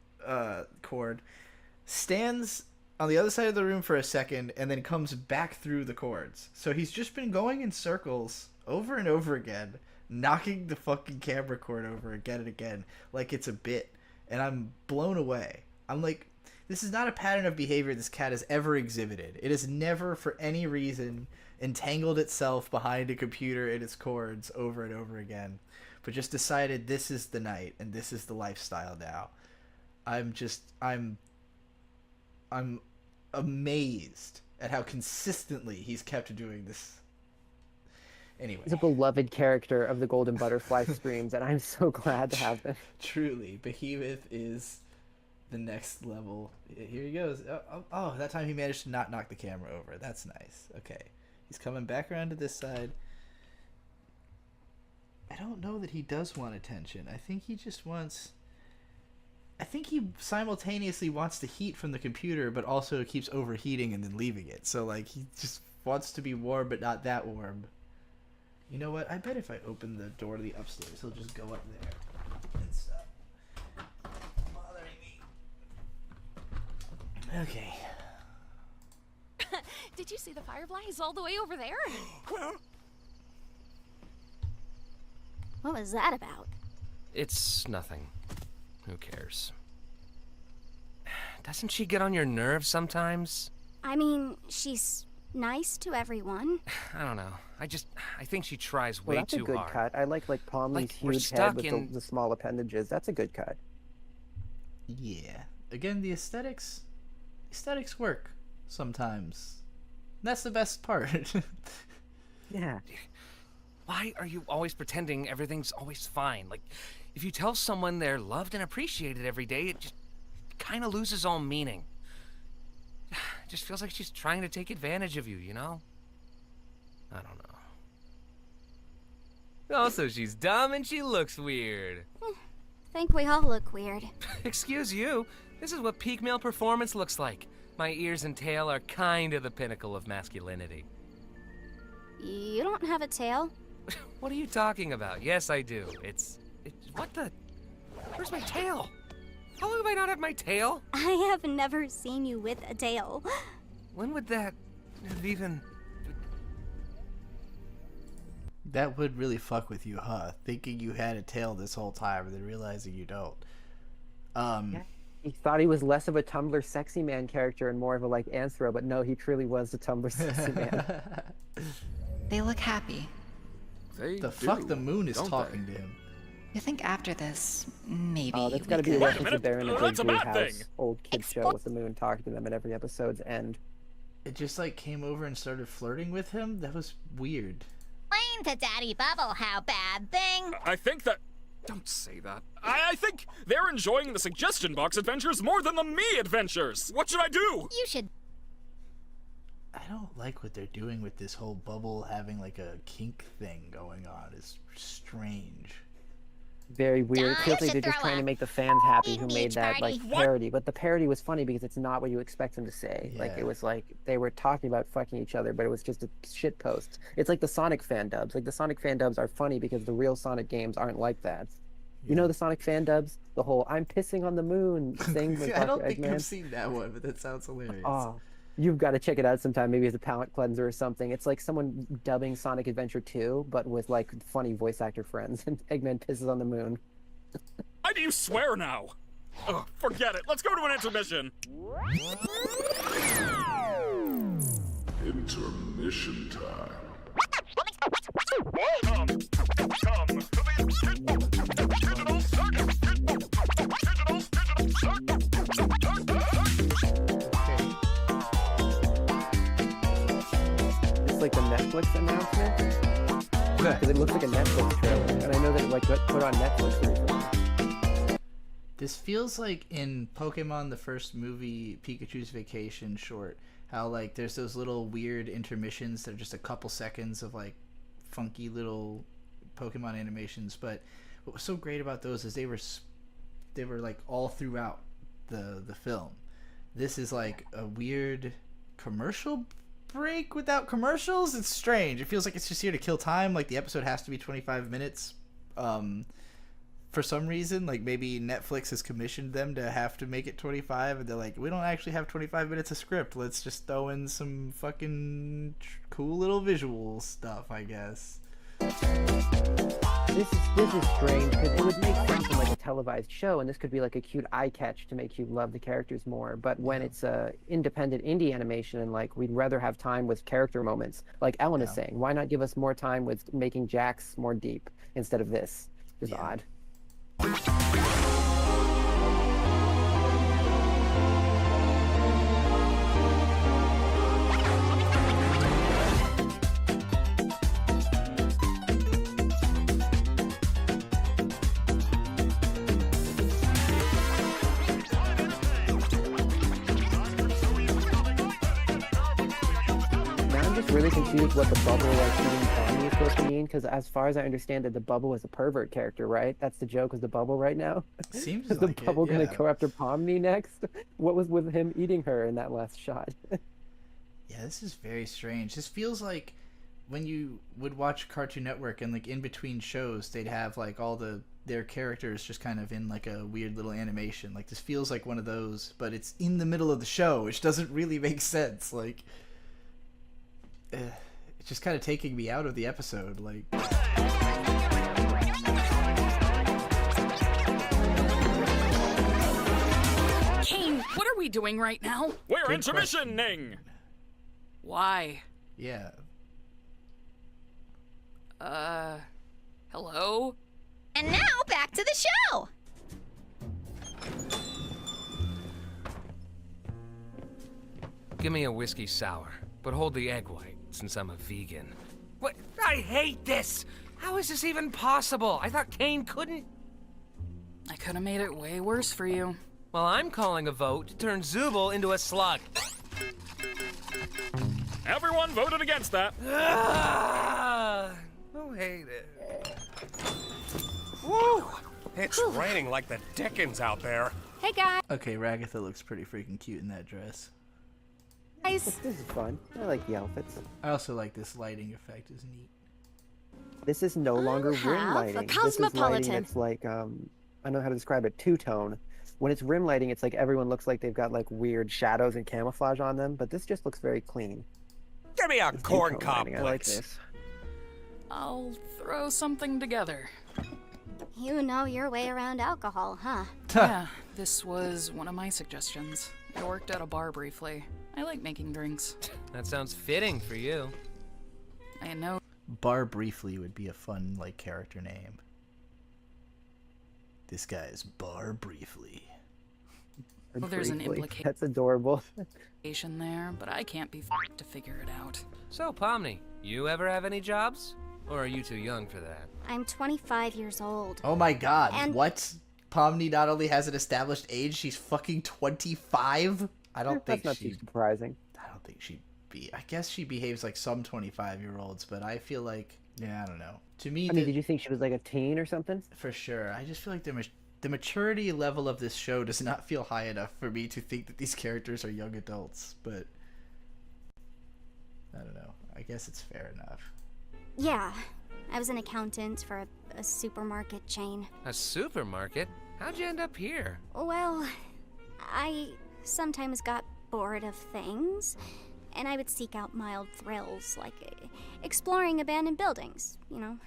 Speaker 1: cord, stands on the other side of the room for a second, and then comes back through the cords. So he's just been going in circles over and over again, knocking the fucking camera cord over again and again, like it's a bit. And I'm blown away. I'm like, this is not a pattern of behavior this cat has ever exhibited. It has never, for any reason, entangled itself behind a computer and its cords over and over again, but just decided this is the night and this is the lifestyle now. I'm amazed at how consistently he's kept doing this. Anyway.
Speaker 2: He's a beloved character of the Golden Butterfly streams, and I'm so glad to have him.
Speaker 1: Truly, Behemoth is the next level. Here he goes. Oh, that time he managed to not knock the camera over. That's nice. Okay. He's coming back around to this side. I don't know that he does want attention. I think he just wants... I think he simultaneously wants the heat from the computer, but also keeps overheating and then leaving it. So, like, he just wants to be warm, but not that warm. You know what? I bet if I open the door to the upstairs, he'll just go up there and stop bothering me. Okay.
Speaker 4: Did you see the fireflies all the way over there?
Speaker 8: What was that about?
Speaker 6: It's nothing. Who cares? Doesn't she get on your nerves sometimes?
Speaker 8: I mean, she's nice to everyone.
Speaker 6: I don't know. I think she tries way
Speaker 2: That's
Speaker 6: too
Speaker 2: a good
Speaker 6: hard.
Speaker 2: cut. I like Pomni's
Speaker 6: Like, we're
Speaker 2: huge head
Speaker 6: stuck
Speaker 2: with
Speaker 6: in...
Speaker 2: the small appendages. That's a good cut.
Speaker 1: Yeah. Again, the aesthetics work sometimes. That's the best part.
Speaker 2: Yeah.
Speaker 6: Why are you always pretending everything's always fine? Like, if you tell someone they're loved and appreciated every day, it just kind of loses all meaning. It just feels like she's trying to take advantage of you, you know? I don't know. Also, she's dumb and she looks weird.
Speaker 8: Think we all look weird.
Speaker 6: Excuse you. This is what peak male performance looks like. My ears and tail are kind of the pinnacle of masculinity.
Speaker 8: You don't have a tail.
Speaker 6: What are you talking about? Yes, I do. It's what the... Where's my tail? How long have I not had my tail?
Speaker 8: I have never seen you with a tail.
Speaker 6: When would that have even...
Speaker 1: That would really fuck with you, huh? Thinking you had a tail this whole time and then realizing you don't.
Speaker 2: Yeah. He thought he was less of a Tumblr sexy man character and more of a like Anthro, but no, he truly was the Tumblr sexy man.
Speaker 10: They look happy.
Speaker 1: Fuck the moon is talking to him.
Speaker 10: You think after this, maybe...
Speaker 2: Oh, that's gotta be a reference to Bear in a Big Blue House, old kid show with the moon talking to them at every episode's end.
Speaker 1: It just like came over and started flirting with him? That was weird.
Speaker 9: Explain to Daddy Bubble how bad thing.
Speaker 3: I think that... Don't say that. I think they're enjoying the suggestion box adventures more than the me adventures. What should I do?
Speaker 9: You should...
Speaker 1: I don't like what they're doing with this whole Bubble having like a kink thing going on. It's strange.
Speaker 2: Very weird. It feels like they're just trying to make the fans happy who made that like parody.
Speaker 3: What?
Speaker 2: But the parody was funny because it's not what you expect them to say.
Speaker 1: Yeah.
Speaker 2: Like it was like they were talking about fucking each other, but it was just a shit post. It's like the Sonic fan dubs. Like the Sonic fan dubs are funny because the real Sonic games aren't like that.
Speaker 1: Yeah.
Speaker 2: You know the Sonic fan dubs? The whole "I'm pissing on the moon" thing.
Speaker 1: I don't think I've seen that one, but that sounds hilarious.
Speaker 2: Oh, you've got to check it out sometime. Maybe as a palate cleanser or something. It's like someone dubbing Sonic Adventure 2, but with like funny voice actor friends. And Eggman pisses on the moon.
Speaker 3: Why do you swear now? Ugh, forget it. Let's go to an intermission.
Speaker 11: Intermission time.
Speaker 3: Welcome to the digital circus.
Speaker 2: It's like the Netflix announcement. Because it looks like a Netflix trailer, and I know that it like got put on Netflix recently.
Speaker 1: This feels like in Pokemon, the first movie, Pikachu's Vacation short, how like there's those little weird intermissions that are just a couple seconds of like funky little Pokemon animations. But what was so great about those is they were like all throughout the film. This is like a weird commercial break without commercials. It's strange. It feels like it's just here to kill time. Like the episode has to be 25 minutes. For some reason, like maybe Netflix has commissioned them to have to make it 25, and they're like, we don't actually have 25 minutes of script. Let's just throw in some fucking cool little visual stuff, I guess.
Speaker 2: This is strange because it would make sense in like a televised show, and this could be like a cute eye catch to make you love the characters more. But when it's a independent indie animation, and like we'd rather have time with character moments, like Ellen is saying, why not give us more time with making Jax more deep instead of this? It's odd. I'm just really confused what the bubble like eating Pomni is supposed to mean, because as far as I understand it, the bubble is a pervert character, right? That's the joke, is the bubble right now?
Speaker 1: Seems
Speaker 2: Is
Speaker 1: like
Speaker 2: the bubble gonna
Speaker 1: yeah.
Speaker 2: go after Pomni next? What was with him eating her in that last shot?
Speaker 1: Yeah, this is very strange. This feels like when you would watch Cartoon Network and like in between shows, they'd have like all their characters just kind of in like a weird little animation. Like this feels like one of those, but it's in the middle of the show, which doesn't really make sense. Like, it's just kind of taking me out of the episode. Like,
Speaker 7: Kane, what are we doing right now?
Speaker 3: We're
Speaker 1: Good
Speaker 3: intermissioning!
Speaker 7: Why?
Speaker 1: yeah.
Speaker 7: Hello?
Speaker 8: And now back to the show.
Speaker 6: Give me a whiskey sour, but hold the egg white, since I'm a vegan. What? I hate this! How is this even possible? I thought Kane couldn't...
Speaker 7: I could have made it way worse for you.
Speaker 6: Well, I'm calling a vote to turn Zubul into a slug.
Speaker 3: Everyone voted against that.
Speaker 6: Who hate it?
Speaker 5: Woo! It's raining like the Dickens out there.
Speaker 8: Hey guys.
Speaker 1: Okay, Ragatha looks pretty freaking cute in that dress.
Speaker 2: This is fun. I like the outfits.
Speaker 1: I also like this lighting effect. Is neat.
Speaker 2: This is no longer rim
Speaker 8: have a
Speaker 2: lighting. This is lighting
Speaker 8: cosmopolitan.
Speaker 2: that's like, I don't know how to describe it, two-tone. When it's rim lighting, it's like everyone looks like they've got like weird shadows and camouflage on them, but this just looks very clean.
Speaker 5: Give me a
Speaker 2: This
Speaker 5: corn
Speaker 2: two-tone
Speaker 5: cob,
Speaker 2: lighting, I like
Speaker 5: please.
Speaker 2: this.
Speaker 7: I'll throw something together.
Speaker 8: You know your way around alcohol, huh?
Speaker 7: Yeah, this was one of my suggestions. I worked at a bar briefly. I like making drinks.
Speaker 6: That sounds fitting for you.
Speaker 7: I know.
Speaker 1: Bar Briefly would be a fun like character name. This guy is Bar Briefly.
Speaker 7: Well, there's an
Speaker 2: Briefly.
Speaker 7: implication
Speaker 2: That's adorable.
Speaker 7: there, but I can't be f***ed to figure it out.
Speaker 6: So, Pomni, you ever have any jobs? Or are you too young for that?
Speaker 8: I'm 25 years old.
Speaker 1: Oh my god,
Speaker 8: And-
Speaker 1: what? Pomni not only has an established age, she's fucking 25? I don't think
Speaker 2: That's not
Speaker 1: she...
Speaker 2: too surprising.
Speaker 1: I don't think she'd be... I guess she behaves like some 25-year-olds, but I feel like... Yeah, I don't know. To me,
Speaker 2: I mean, did you think she was like a teen or something?
Speaker 1: for sure. I just feel like the maturity level of this show does not feel high enough for me to think that these characters are young adults, but... I don't know. I guess it's fair enough.
Speaker 8: Yeah, I was an accountant for a supermarket chain.
Speaker 6: A supermarket? How'd you end up here?
Speaker 8: Well, I sometimes got bored of things, and I would seek out mild thrills, like exploring abandoned buildings, you know.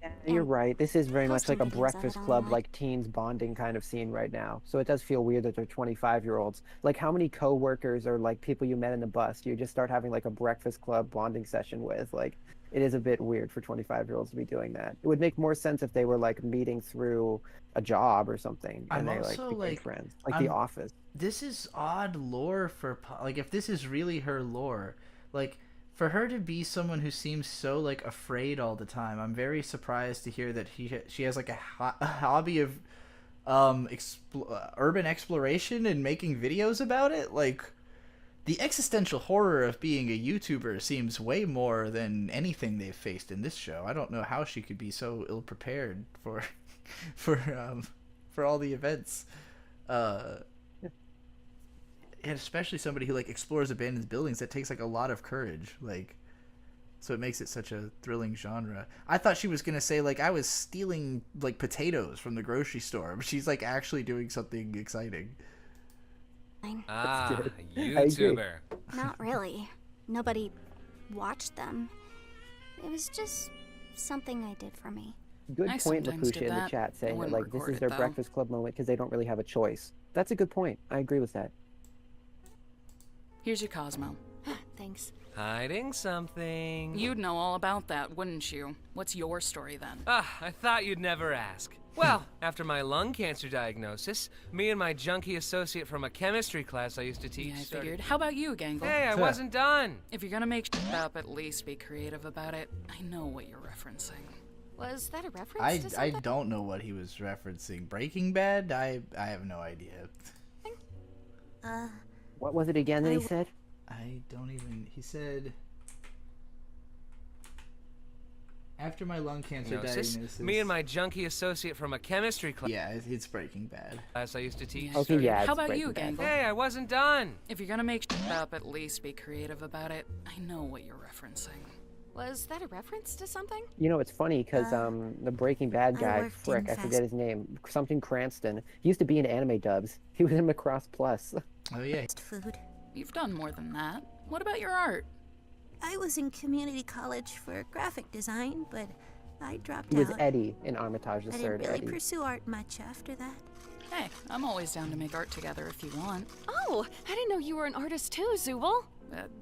Speaker 2: Yeah, you're right. This is very much like a
Speaker 8: posting videos of
Speaker 2: breakfast
Speaker 8: it
Speaker 2: club,
Speaker 8: online.
Speaker 2: like teens bonding kind of scene right now. So it does feel weird that they're 25-year-olds. Like, how many coworkers or like people you met in the bus do you just start having like a breakfast club bonding session with? Like, it is a bit weird for 25-year-olds to be doing that. It would make more sense if they were like meeting through a job or something, and
Speaker 1: I'm
Speaker 2: they like
Speaker 1: also,
Speaker 2: became
Speaker 1: like,
Speaker 2: friends, like
Speaker 1: I'm-
Speaker 2: The Office.
Speaker 1: This is odd lore for like if this is really her lore, like for her to be someone who seems so like afraid all the time. I'm very surprised to hear that she has like a hobby of urban exploration and making videos about it. Like the existential horror of being a YouTuber seems way more than anything they've faced in this show. I don't know how she could be so ill prepared for for all the events. And especially somebody who like explores abandoned buildings, that takes like a lot of courage, like, so it makes it such a thrilling genre. I thought she was gonna say like I was stealing like potatoes from the grocery store, but she's like actually doing something exciting.
Speaker 6: Ah,
Speaker 2: good.
Speaker 6: YouTuber.
Speaker 8: Not really. Nobody watched them. It was just something I did for me.
Speaker 2: Good
Speaker 7: I
Speaker 2: point,
Speaker 7: sometimes
Speaker 2: Lapusha,
Speaker 7: do
Speaker 2: in the
Speaker 7: that.
Speaker 2: chat
Speaker 7: I
Speaker 2: saying that
Speaker 7: wouldn't
Speaker 2: like this
Speaker 7: record
Speaker 2: is
Speaker 7: it,
Speaker 2: their
Speaker 7: though.
Speaker 2: breakfast club moment because they don't really have a choice. That's a good point. I agree with that.
Speaker 7: Here's your Cosmo.
Speaker 8: Thanks.
Speaker 6: Hiding something.
Speaker 7: You'd know all about that, wouldn't you? What's your story then?
Speaker 6: Ah, I thought you'd never ask. Well, after my lung cancer diagnosis, me and my junkie associate from a chemistry class I used to teach
Speaker 7: Yeah, I
Speaker 6: started-
Speaker 7: figured. How about you, Gangle?
Speaker 6: Hey, I wasn't done.
Speaker 7: If you're gonna make shit up, at least be creative about it. I know what you're referencing.
Speaker 8: Was that a reference
Speaker 1: I
Speaker 8: to something?
Speaker 1: don't know what he was referencing. Breaking Bad? I have no idea.
Speaker 8: Uh,
Speaker 2: What was it again that he said?
Speaker 1: I don't even. He said After my lung cancer
Speaker 6: Diagnosis,
Speaker 1: diagnosis,
Speaker 6: me and my junkie associate from a chemistry class.
Speaker 1: Yeah, it's Breaking Bad.
Speaker 6: I used to teach.
Speaker 2: Okay, yeah.
Speaker 7: How
Speaker 2: it's
Speaker 7: about you,
Speaker 2: Breaking Bad.
Speaker 7: Gangle?
Speaker 6: Hey, I wasn't done.
Speaker 7: If you're gonna make shit up, at least be creative about it. I know what you're referencing.
Speaker 4: Was that a reference to something?
Speaker 2: You know, it's funny because the Breaking Bad
Speaker 9: I
Speaker 2: guy,
Speaker 9: worked
Speaker 2: frick,
Speaker 9: in
Speaker 2: I forget his name, something Cranston. He used to be in anime dubs. He was in Macross Plus.
Speaker 1: Oh yeah.
Speaker 9: Fast food.
Speaker 7: You've done more than that. What about your art?
Speaker 9: I was in community college for graphic design, but I dropped
Speaker 2: He was
Speaker 9: out.
Speaker 2: Eddie in Armitage the
Speaker 9: I didn't
Speaker 2: Third.
Speaker 9: really
Speaker 2: Eddie.
Speaker 9: pursue art much after that.
Speaker 7: Hey, I'm always down to make art together if you want.
Speaker 4: Oh, I didn't know you were an artist too, Zubal.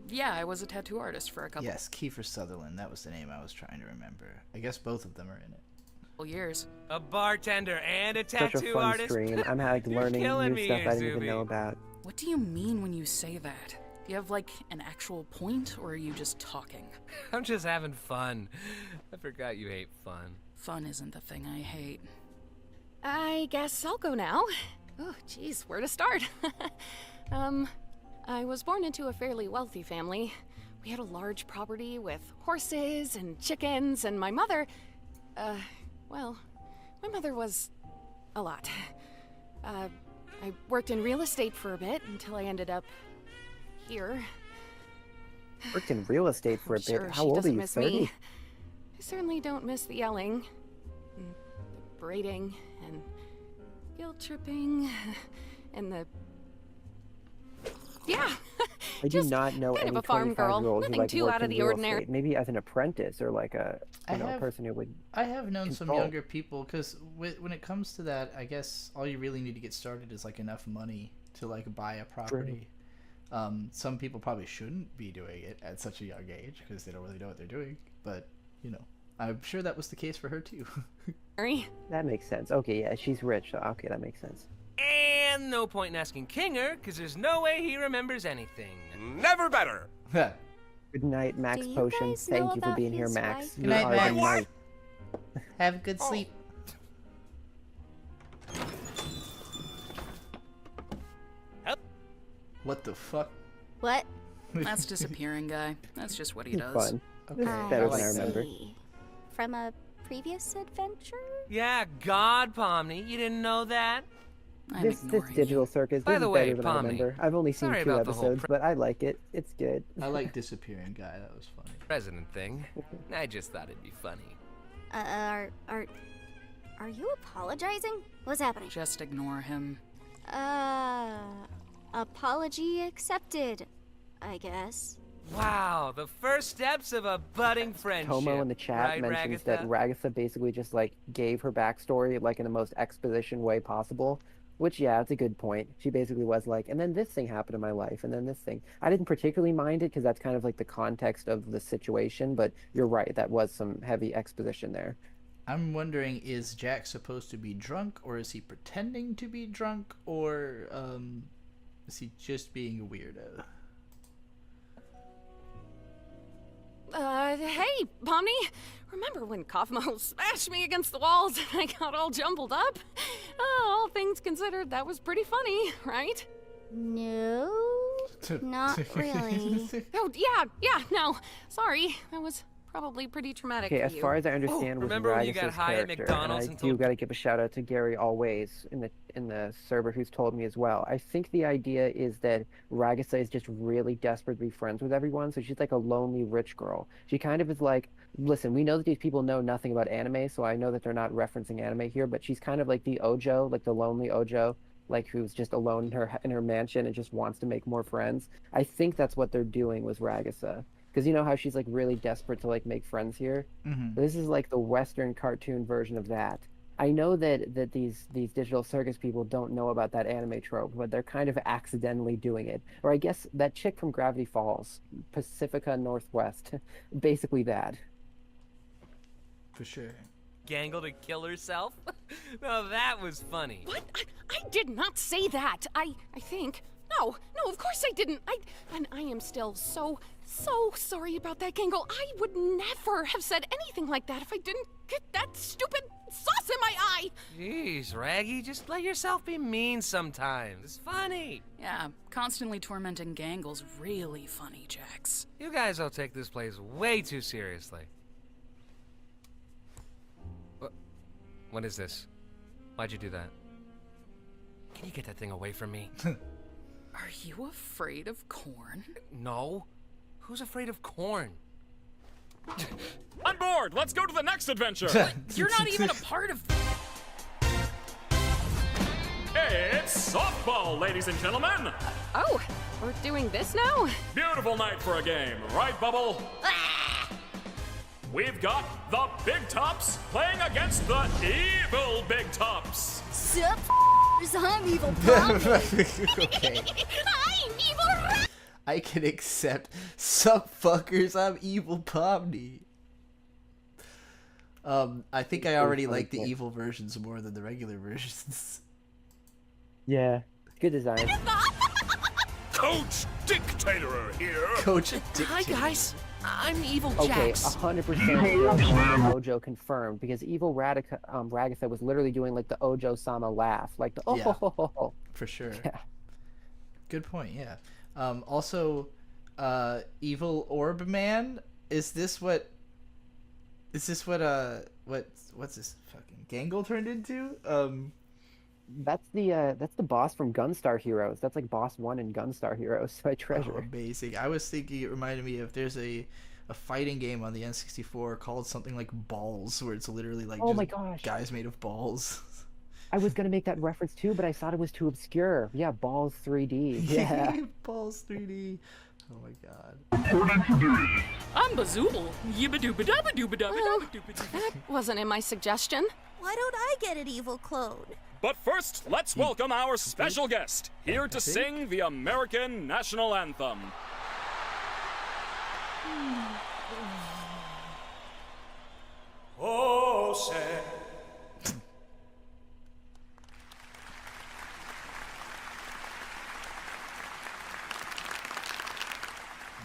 Speaker 7: Yeah, I was a tattoo artist for a couple
Speaker 1: Yes, Kiefer Sutherland. That was the name I was trying to remember. I guess both of them are in it.
Speaker 7: years.
Speaker 6: A bartender and a
Speaker 2: Such
Speaker 6: tattoo
Speaker 2: a fun
Speaker 6: artist.
Speaker 2: stream. I'm like
Speaker 6: You're
Speaker 2: learning
Speaker 6: killing
Speaker 2: new
Speaker 6: me
Speaker 2: stuff
Speaker 6: here,
Speaker 2: I didn't even
Speaker 6: Zuby.
Speaker 2: know about.
Speaker 7: What do you mean when you say that? Do you have, like, an actual point, or are you just talking?
Speaker 6: I'm just having fun. I forgot you hate fun.
Speaker 7: Fun isn't the thing I hate.
Speaker 4: I guess I'll go now. Oh, jeez, where to start? I was born into a fairly wealthy family. We had a large property with horses and chickens, and my mother, well, my mother was a lot. I worked in real estate for a bit until I ended up here.
Speaker 2: Worked in real estate for a bit.
Speaker 4: Sure,
Speaker 2: How
Speaker 4: she
Speaker 2: old are
Speaker 4: doesn't
Speaker 2: you?
Speaker 4: miss
Speaker 2: 30?
Speaker 4: me. I certainly don't miss the yelling, and the braiding, and guilt tripping, and the yeah.
Speaker 2: I do not know
Speaker 4: kind
Speaker 2: any
Speaker 4: of a farm girl.
Speaker 2: 25-year-old who
Speaker 4: Nothing
Speaker 2: like
Speaker 4: too
Speaker 2: worked
Speaker 4: out of
Speaker 2: in
Speaker 4: the
Speaker 2: real
Speaker 4: ordinary.
Speaker 2: estate. Maybe as an apprentice or like a
Speaker 1: I have-
Speaker 2: person who would.
Speaker 1: I have known some
Speaker 2: Control.
Speaker 1: younger people because when it comes to that, I guess all you really need to get started is like enough money to like buy a property. Some people probably shouldn't be doing it at such a young age because they don't really know what they're doing. But you know, I'm sure that was the case for her too.
Speaker 2: That makes sense. Okay, yeah, she's rich. So okay, that makes sense.
Speaker 6: And no point in asking Kinger, because there's no way he remembers anything.
Speaker 5: Never better.
Speaker 2: Good night, Max
Speaker 8: Do you
Speaker 2: Potion.
Speaker 8: guys know
Speaker 2: Thank you for
Speaker 8: about
Speaker 2: being here,
Speaker 8: his
Speaker 2: Max.
Speaker 8: wife?
Speaker 2: You
Speaker 1: Good night,
Speaker 2: are
Speaker 1: Max.
Speaker 2: the knight.
Speaker 1: Have a good sleep. What the fuck?
Speaker 8: What?
Speaker 7: That's disappearing guy. That's just what he
Speaker 2: He's
Speaker 7: does.
Speaker 2: fun. This is better than I remember.
Speaker 8: see. From a previous adventure?
Speaker 6: Yeah, God, Pomni, you didn't know that?
Speaker 7: I'm
Speaker 2: This
Speaker 7: ignoring
Speaker 2: digital
Speaker 7: you.
Speaker 2: circus.
Speaker 6: By
Speaker 2: This
Speaker 6: the
Speaker 2: is
Speaker 6: way,
Speaker 2: better than I
Speaker 6: Pomni,
Speaker 2: remember. I've only seen
Speaker 6: sorry
Speaker 2: 2
Speaker 6: about the whole
Speaker 2: episodes, but I like it. It's good.
Speaker 1: I like disappearing guy. That was funny.
Speaker 6: President thing. I just thought it'd be funny.
Speaker 8: Are you apologizing? What's happening?
Speaker 7: Just ignore him.
Speaker 8: Apology accepted, I guess.
Speaker 6: Wow, the first steps of a budding friendship.
Speaker 2: Tomo in the chat
Speaker 6: right,
Speaker 2: mentions
Speaker 6: Ragatha?
Speaker 2: that Ragatha basically just like gave her backstory like in the most exposition way possible. Which, yeah, it's a good point. She basically was like, and then this thing happened in my life, and then this thing. I didn't particularly mind it because that's kind of like the context of the situation, but you're right, that was some heavy exposition there.
Speaker 1: I'm wondering, is Jack supposed to be drunk, or is he pretending to be drunk, or is he just being a weirdo?
Speaker 4: Hey, Pomni. Remember when Kaufmo smashed me against the walls and I got all jumbled up? All things considered, that was pretty funny, right?
Speaker 8: No, not really.
Speaker 4: Oh, yeah, no. Sorry, that was probably pretty traumatic
Speaker 2: Okay,
Speaker 4: for
Speaker 2: as
Speaker 4: you.
Speaker 2: far as I understand, was
Speaker 6: remember when you got
Speaker 2: Ragas's
Speaker 6: high at
Speaker 2: character,
Speaker 6: McDonald's
Speaker 2: and I
Speaker 6: and
Speaker 2: do
Speaker 6: told-
Speaker 2: got to give a shout out to Gary Always in the server who's told me as well. I think the idea is that Ragasa is just really desperate to be friends with everyone, so she's like a lonely rich girl. She kind of is like, listen, we know that these people know nothing about anime, so I know that they're not referencing anime here, but she's kind of like the Ojo, like the lonely Ojo, like who's just alone in her mansion and just wants to make more friends. I think that's what they're doing with Ragasa. Because you know how she's like really desperate to like make friends here?
Speaker 1: Mm-hmm.
Speaker 2: This is like the Western cartoon version of that. I know that these digital circus people don't know about that anime trope, but they're kind of accidentally doing it. Or I guess that chick from Gravity Falls, Pacifica Northwest, basically that.
Speaker 1: For sure.
Speaker 6: Gangle to kill herself? No, that was funny.
Speaker 4: What? I did not say that. I think. No, of course I didn't. And I am still so sorry about that, Gangle. I would never have said anything like that if I didn't get that stupid sauce in my eye.
Speaker 6: Jeez, Raggy, just let yourself be mean sometimes. It's funny.
Speaker 7: Yeah, constantly tormenting Gangle's really funny, Jax.
Speaker 6: You guys all take this place way too seriously. What is this? Why'd you do that? Can you get that thing away from me?
Speaker 7: Are you afraid of corn?
Speaker 6: No. Who's afraid of corn?
Speaker 3: On board! Let's go to the next adventure!
Speaker 7: You're not even a part of...
Speaker 3: It's softball, ladies and gentlemen!
Speaker 4: Oh, we're doing this now?
Speaker 3: Beautiful night for a game, right, Bubble? We've got the Big Tops playing against the evil Big Tops.
Speaker 9: Sup, I'm evil Pomni.
Speaker 1: Okay.
Speaker 9: I'm evil.
Speaker 1: I can accept. Sup, fuckers, I'm evil Pomni. I think I already like the evil versions more than the regular versions.
Speaker 2: Yeah, good design.
Speaker 5: Coach Dictator here.
Speaker 1: Coach Dictator.
Speaker 6: Hi, guys. I'm Evil
Speaker 2: Okay,
Speaker 6: Jax.
Speaker 2: 100% Ojo confirmed, because Evil Ragatha was literally doing like the Ojo-sama laugh, like the oh
Speaker 1: Yeah.
Speaker 2: ho, ho, ho, ho.
Speaker 1: For sure.
Speaker 2: Yeah.
Speaker 1: Good point, yeah. Also, Evil Orb Man, is this what what's this fucking Gangle turned into?
Speaker 2: That's the boss from Gunstar Heroes. That's like boss 1 in Gunstar Heroes by Treasure.
Speaker 1: Oh, amazing. I was thinking it reminded me of there's a fighting game on the N64 called something like Balls, where it's literally like
Speaker 2: Oh
Speaker 1: just
Speaker 2: my gosh.
Speaker 1: guys made of balls.
Speaker 2: I was gonna make that reference too, but I thought it was too obscure. Yeah, Balls 3D. Yeah.
Speaker 1: Balls 3D. Oh my god.
Speaker 7: I'm Bazoobal.
Speaker 4: That wasn't in my suggestion.
Speaker 9: Why don't I get an evil clone?
Speaker 3: But first, let's welcome our special guest, here to sing the American National Anthem.
Speaker 5: Oh, say.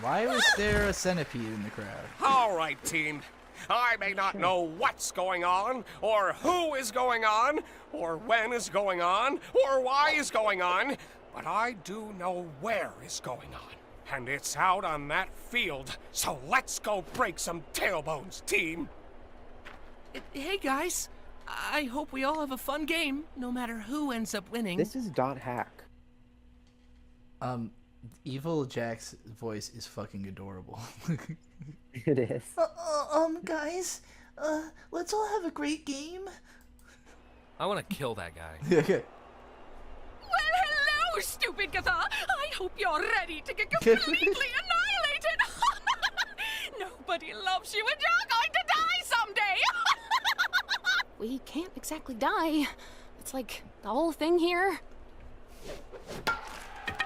Speaker 1: Why was there a centipede in the crowd?
Speaker 5: All right, team. I may not know what's going on, or who is going on, or when is going on, or why is going on, but I do know where is going on. And it's out on that field, so let's go break some tailbones, team.
Speaker 6: Hey, guys. I hope we all have a fun game, no matter who ends up winning.
Speaker 2: This is .hack.
Speaker 1: Evil Jack's voice is fucking adorable.
Speaker 2: It is.
Speaker 1: Guys, let's all have a great game.
Speaker 6: I want to kill that guy.
Speaker 1: Okay.
Speaker 7: Well, hello, stupid Gatha. I hope you're ready to get completely annihilated. Nobody loves you, and you're going to die someday.
Speaker 4: We can't exactly die. It's like the whole thing here.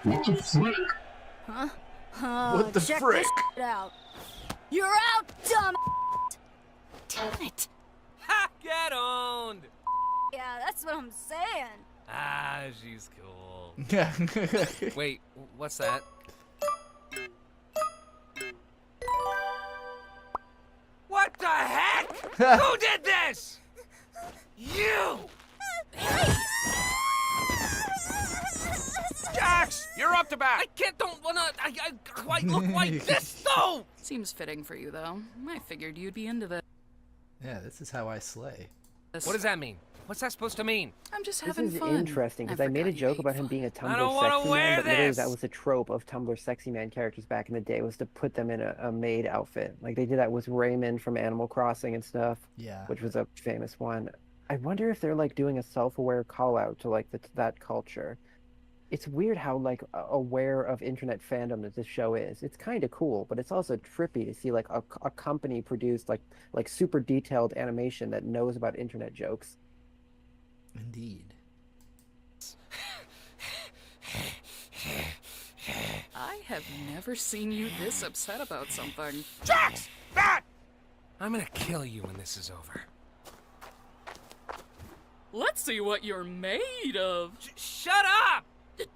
Speaker 11: What the frick?
Speaker 9: Huh?
Speaker 1: What the
Speaker 9: check
Speaker 1: frick?
Speaker 9: this out. You're out, dumb.
Speaker 4: Damn it.
Speaker 6: Ha! Get owned!
Speaker 9: Yeah, that's what I'm saying.
Speaker 6: Ah, she's cool. Wait, what's that? What the heck? Who did this? You!
Speaker 5: Jax, you're up to bat.
Speaker 6: I don't wanna. I quite look like this though.
Speaker 7: Seems fitting for you, though. I figured you'd be into this.
Speaker 1: Yeah, this is how I slay.
Speaker 6: What does that mean? What's that supposed to mean?
Speaker 7: I'm just
Speaker 2: This
Speaker 7: having
Speaker 2: is
Speaker 7: fun.
Speaker 2: interesting, because I made a
Speaker 7: forgot you
Speaker 2: joke
Speaker 7: hate
Speaker 2: about him
Speaker 7: fun.
Speaker 2: being a Tumblr
Speaker 6: don't wanna
Speaker 2: sexy
Speaker 6: wear
Speaker 2: man, but literally
Speaker 6: this.
Speaker 2: that was a trope of Tumblr sexy man characters back in the day, was to put them in a maid outfit. Like they did that with Raymond from Animal Crossing and stuff,
Speaker 1: Yeah.
Speaker 2: which was a famous one. I wonder if they're like doing a self-aware call out to like that culture. It's weird how like aware of internet fandom that this show is. It's kind of cool, but it's also trippy to see like a company produce like super detailed animation that knows about internet jokes.
Speaker 1: Indeed.
Speaker 7: I have never seen you this upset about something.
Speaker 5: Jax, bat.
Speaker 6: I'm gonna kill you when this is over.
Speaker 7: Let's see what you're made of.
Speaker 6: Shut up!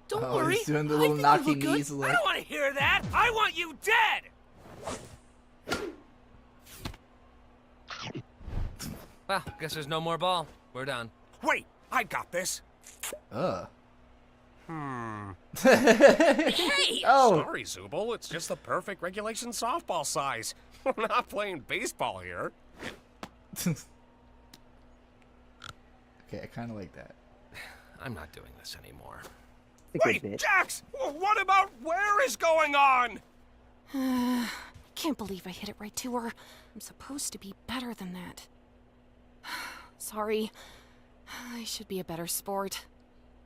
Speaker 7: Don't
Speaker 1: Oh,
Speaker 7: worry.
Speaker 1: he's doing the
Speaker 7: I
Speaker 1: little
Speaker 7: think you
Speaker 1: knocking
Speaker 7: look good.
Speaker 1: knees
Speaker 6: I
Speaker 1: look.
Speaker 6: don't want to hear that. I want you dead. Well, guess there's no more ball. We're done.
Speaker 5: Wait, I got this.
Speaker 7: Hey!
Speaker 1: Oh.
Speaker 5: Sorry, Zubul. It's just the perfect regulation softball size. We're not playing baseball here.
Speaker 1: Okay, I kind of like that.
Speaker 6: I'm not doing this anymore.
Speaker 2: It's a good
Speaker 5: Wait,
Speaker 2: bit.
Speaker 5: Jax! What about where is going on?
Speaker 4: Can't believe I hit it right to her. I'm supposed to be better than that. Sorry. I should be a better sport.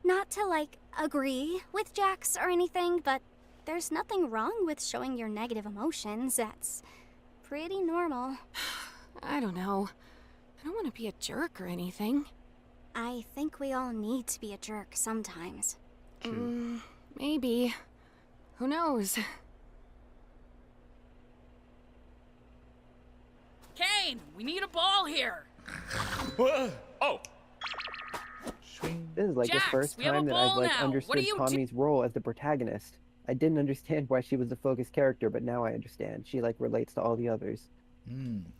Speaker 8: Not to, like, agree with Jax or anything, but there's nothing wrong with showing your negative emotions. That's pretty normal.
Speaker 4: I don't know. I don't want to be a jerk or anything.
Speaker 8: I think we all need to be a jerk sometimes.
Speaker 4: Maybe. Who knows?
Speaker 7: Kane, we need a ball here.
Speaker 3: Oh,
Speaker 2: This is like
Speaker 7: Jax,
Speaker 2: the first
Speaker 7: we have a
Speaker 2: time that I've
Speaker 7: ball
Speaker 2: like
Speaker 7: now. What
Speaker 2: understood
Speaker 7: do you do-
Speaker 2: Pomni's role as the protagonist. I didn't understand why she was the focus character, but now I understand. She like relates to all the others.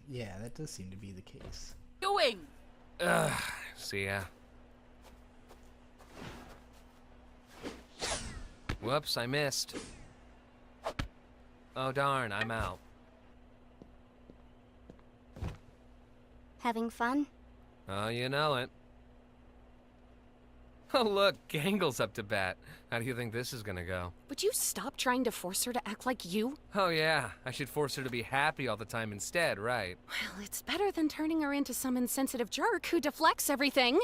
Speaker 1: Yeah, that does seem to be the case.
Speaker 7: Doing.
Speaker 6: See ya. Whoops, I missed. Oh darn, I'm out.
Speaker 8: Having fun?
Speaker 6: Oh, you know it. Oh look, Gangle's up to bat. How do you think this is gonna go?
Speaker 4: Would you stop trying to force her to act like you?
Speaker 6: Oh yeah, I should force her to be happy all the time instead, right?
Speaker 4: Well, it's better than turning her into some insensitive jerk who deflects everything.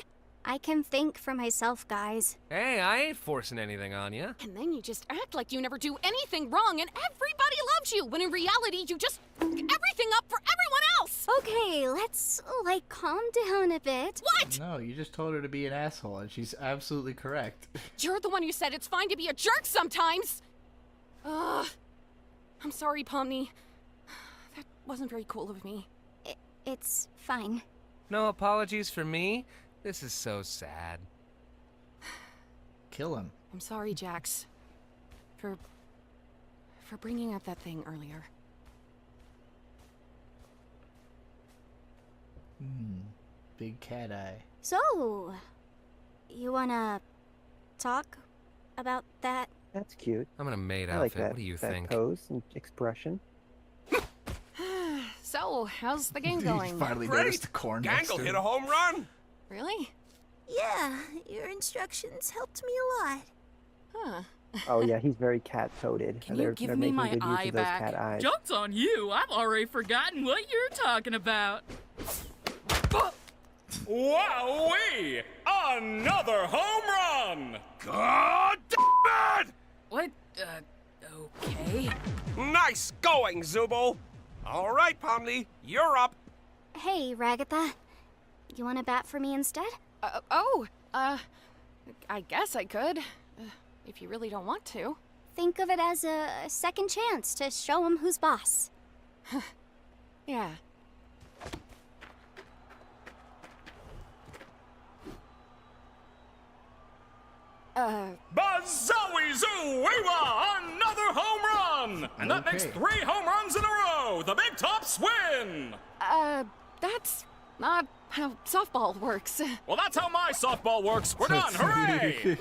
Speaker 8: I can think for myself, guys.
Speaker 6: Hey, I ain't forcing anything on you.
Speaker 4: And then you just act like you never do anything wrong and everybody loves you, when in reality you just fuck everything up for everyone else!
Speaker 8: Okay, let's, like, calm down a bit.
Speaker 4: What?
Speaker 1: No, you just told her to be an asshole, and she's absolutely correct.
Speaker 4: You're the one who said it's fine to be a jerk sometimes! Ugh. I'm sorry, Pomni. That wasn't very cool of me.
Speaker 8: It's fine.
Speaker 6: No apologies for me? This is so sad.
Speaker 1: Kill him.
Speaker 4: I'm sorry, Jax. For bringing up that thing earlier.
Speaker 1: Big cat eye.
Speaker 8: So, you wanna talk about that?
Speaker 2: That's cute.
Speaker 6: I'm in a maid
Speaker 2: I like
Speaker 6: outfit.
Speaker 2: that.
Speaker 6: What do you
Speaker 2: that
Speaker 6: think?
Speaker 2: pose and expression.
Speaker 4: So, how's the game going?
Speaker 1: Finally
Speaker 5: Great.
Speaker 1: noticed the corn next
Speaker 5: Gangle
Speaker 1: to
Speaker 5: hit
Speaker 1: him.
Speaker 5: a home run.
Speaker 4: Really?
Speaker 9: Yeah, your instructions helped me a lot.
Speaker 4: Huh.
Speaker 2: Oh yeah, he's very cat-coded.
Speaker 7: Can
Speaker 2: they're,
Speaker 7: you give
Speaker 2: they're
Speaker 7: me
Speaker 2: making
Speaker 7: my
Speaker 2: good use
Speaker 7: eye
Speaker 2: of those
Speaker 7: back?
Speaker 2: cat eyes.
Speaker 7: Joke's on you. I've already forgotten what you're talking about.
Speaker 3: wowee! Another home run!
Speaker 5: God damn it!
Speaker 7: What? Okay.
Speaker 5: Nice going, Zubul. All right, Pomni, you're up.
Speaker 8: Hey, Ragatha. You wanna bat for me instead?
Speaker 4: I guess I could. If you really don't want to.
Speaker 8: Think of it as a second chance to show him who's boss.
Speaker 4: Yeah.
Speaker 3: Bazowie Zoo-Weewa! Another home run! And that makes
Speaker 1: Okay.
Speaker 3: 3 home runs in a row! The Big Tops win!
Speaker 4: That's not how softball works.
Speaker 3: Well, that's how my softball works. We're done. Hooray!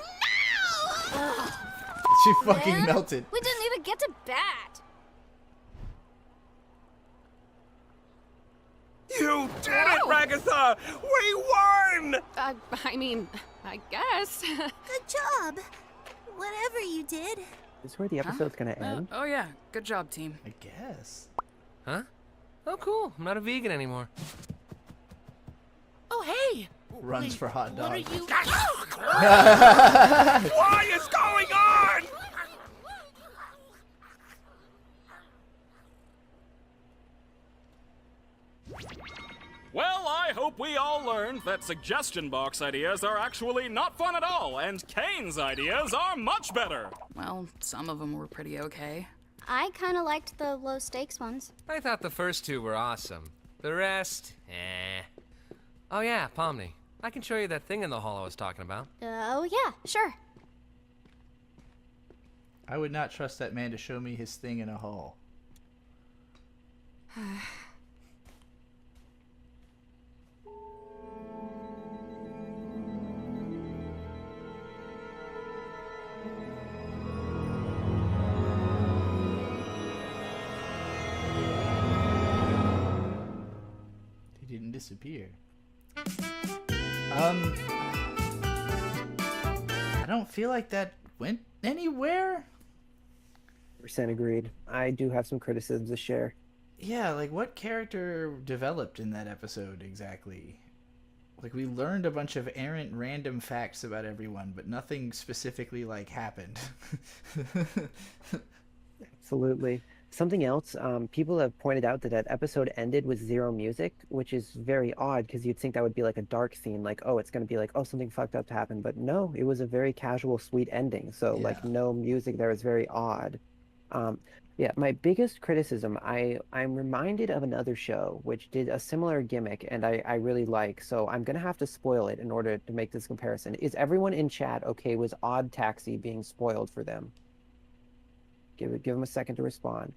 Speaker 1: She fucking melted.
Speaker 8: We didn't even get to bat.
Speaker 5: You did it, Ragatha! We won!
Speaker 4: I mean, I guess.
Speaker 9: Good job. Whatever you did.
Speaker 2: Is this where the episode's gonna end?
Speaker 7: Oh yeah, good job, team.
Speaker 1: I guess.
Speaker 6: Huh? Oh cool, I'm not a vegan anymore.
Speaker 7: Oh hey!
Speaker 1: Runs for hot dog.
Speaker 7: What are you?
Speaker 5: What is going on?
Speaker 3: Well, I hope we all learned that suggestion box ideas are actually not fun at all, and Kane's ideas are much better.
Speaker 7: Well, some of them were pretty okay.
Speaker 8: I kinda liked the low stakes ones.
Speaker 6: I thought the first 2 were awesome. The rest, eh. Oh yeah, Pomni. I can show you that thing in the hall I was talking about.
Speaker 8: Oh yeah, sure.
Speaker 1: I would not trust that man to show me his thing in a hall. He didn't disappear. I don't feel like that went anywhere.
Speaker 2: Percent agreed. I do have some criticisms to share.
Speaker 1: Yeah, like what character developed in that episode exactly? Like we learned a bunch of errant random facts about everyone, but nothing specifically like happened.
Speaker 2: Absolutely. Something else, people have pointed out that that episode ended with zero music, which is very odd because you'd think that would be like a dark scene, like, oh, it's going to be like, oh, something fucked up happened. But no, it was a very casual, sweet ending. So, like, no music there is very odd. Yeah, my biggest criticism, I'm reminded of another show which did a similar gimmick and I really like, so I'm gonna have to spoil it in order to make this comparison. Is everyone in chat okay with Odd Taxi being spoiled for them? Give them a second to respond.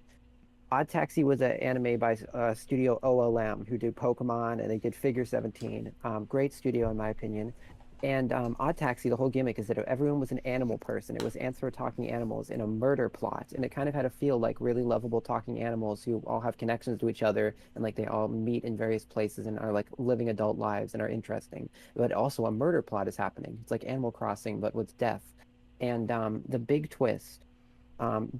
Speaker 2: Odd Taxi was an anime by Studio OLM, who did Pokemon and they did Figure 17. Great studio in my opinion. And Odd Taxi, the whole gimmick is that everyone was an animal person. It was Answer talking animals in a murder plot. And it kind of had a feel like really lovable talking animals who all have connections to each other and like they all meet in various places and are like living adult lives and are interesting. But also a murder plot is happening. It's like Animal Crossing, but with death. And the big twist,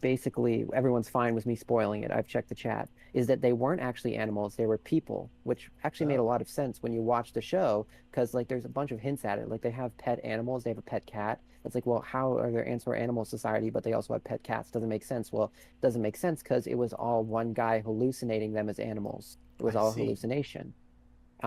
Speaker 2: basically everyone's fine with me spoiling it, I've checked the chat, is that they weren't actually animals, they were people, which actually made a lot of sense when you watch the show, because like there's a bunch of hints at it. Like they have pet animals, they have a pet cat. It's like, well, how are there ants for animal society, but they also have pet cats? Doesn't make sense. Well, it doesn't make sense because it was all one guy hallucinating them as animals. It was all hallucination.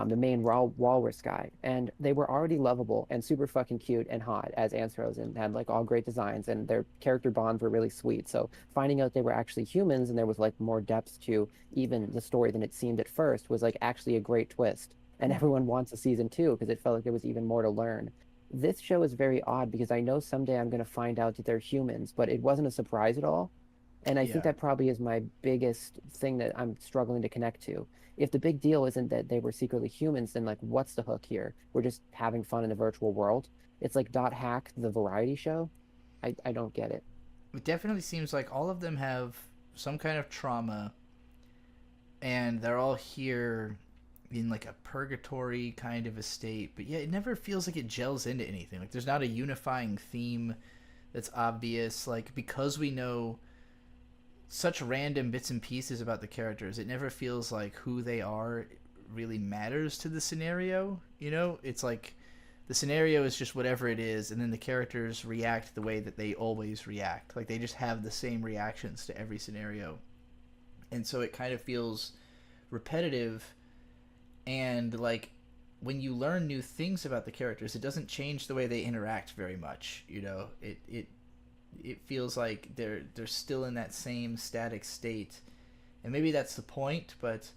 Speaker 2: The main walrus guy, and they were already lovable and super fucking cute and hot as Anthros and had like all great designs and their character bonds were really sweet. So finding out they were actually humans and there was like more depth to even the story than it seemed at first was like actually a great twist. And everyone wants a season 2 because it felt like there was even more to learn. This show is very odd because I know someday I'm going to find out that they're humans, but it wasn't a surprise at all. And I think that probably is my biggest thing that I'm struggling to connect to. If the big deal isn't that they were secretly humans, then like, what's the hook here? We're just having fun in the virtual world. It's like Dot Hack, the variety show. I don't get it.
Speaker 1: It definitely seems like all of them have some kind of trauma, and they're all here in like a purgatory kind of a state. But yeah, it never feels like it gels into anything. Like there's not a unifying theme that's obvious. Like because we know such random bits and pieces about the characters, it never feels like who they are really matters to the scenario. You know, it's like the scenario is just whatever it is, and then the characters react the way that they always react. Like they just have the same reactions to every scenario, and so it kind of feels repetitive. And like when you learn new things about the characters, it doesn't change the way they interact very much. You know, it feels like they're still in that same static state, and maybe that's the point, but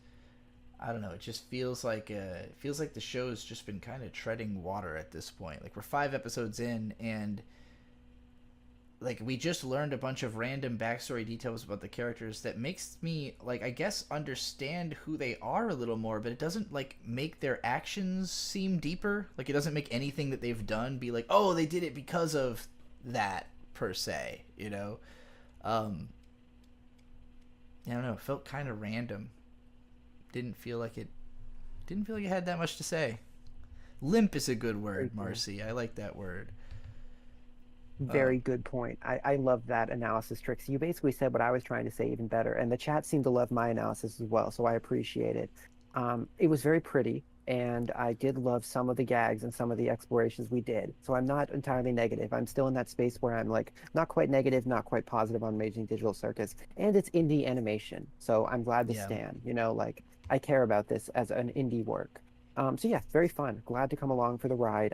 Speaker 1: I don't know, it just feels like the show's just been kind of treading water at this point. Like we're 5 episodes in, and like we just learned a bunch of random backstory details about the characters that makes me like, I guess, understand who they are a little more, but it doesn't like make their actions seem deeper. Like it doesn't make anything that they've done be like, oh, they did it because of that per se, you know. I don't know, it felt kind of random. Didn't feel like it had that much to say. Limp is a good word, Marcy. I like that word.
Speaker 2: Very good point. I love that analysis, Trixie. You basically said what I was trying to say even better, and the chat seemed to love my analysis as well, so I appreciate it. It was very pretty, and I did love some of the gags and some of the explorations we did. So I'm not entirely negative. I'm still in that space where I'm like not quite negative, not quite positive on Amazing Digital Circus. And it's indie animation. So I'm glad to stand. You know, like I care about this as an indie work. So yeah, very fun. Glad to come along for the ride.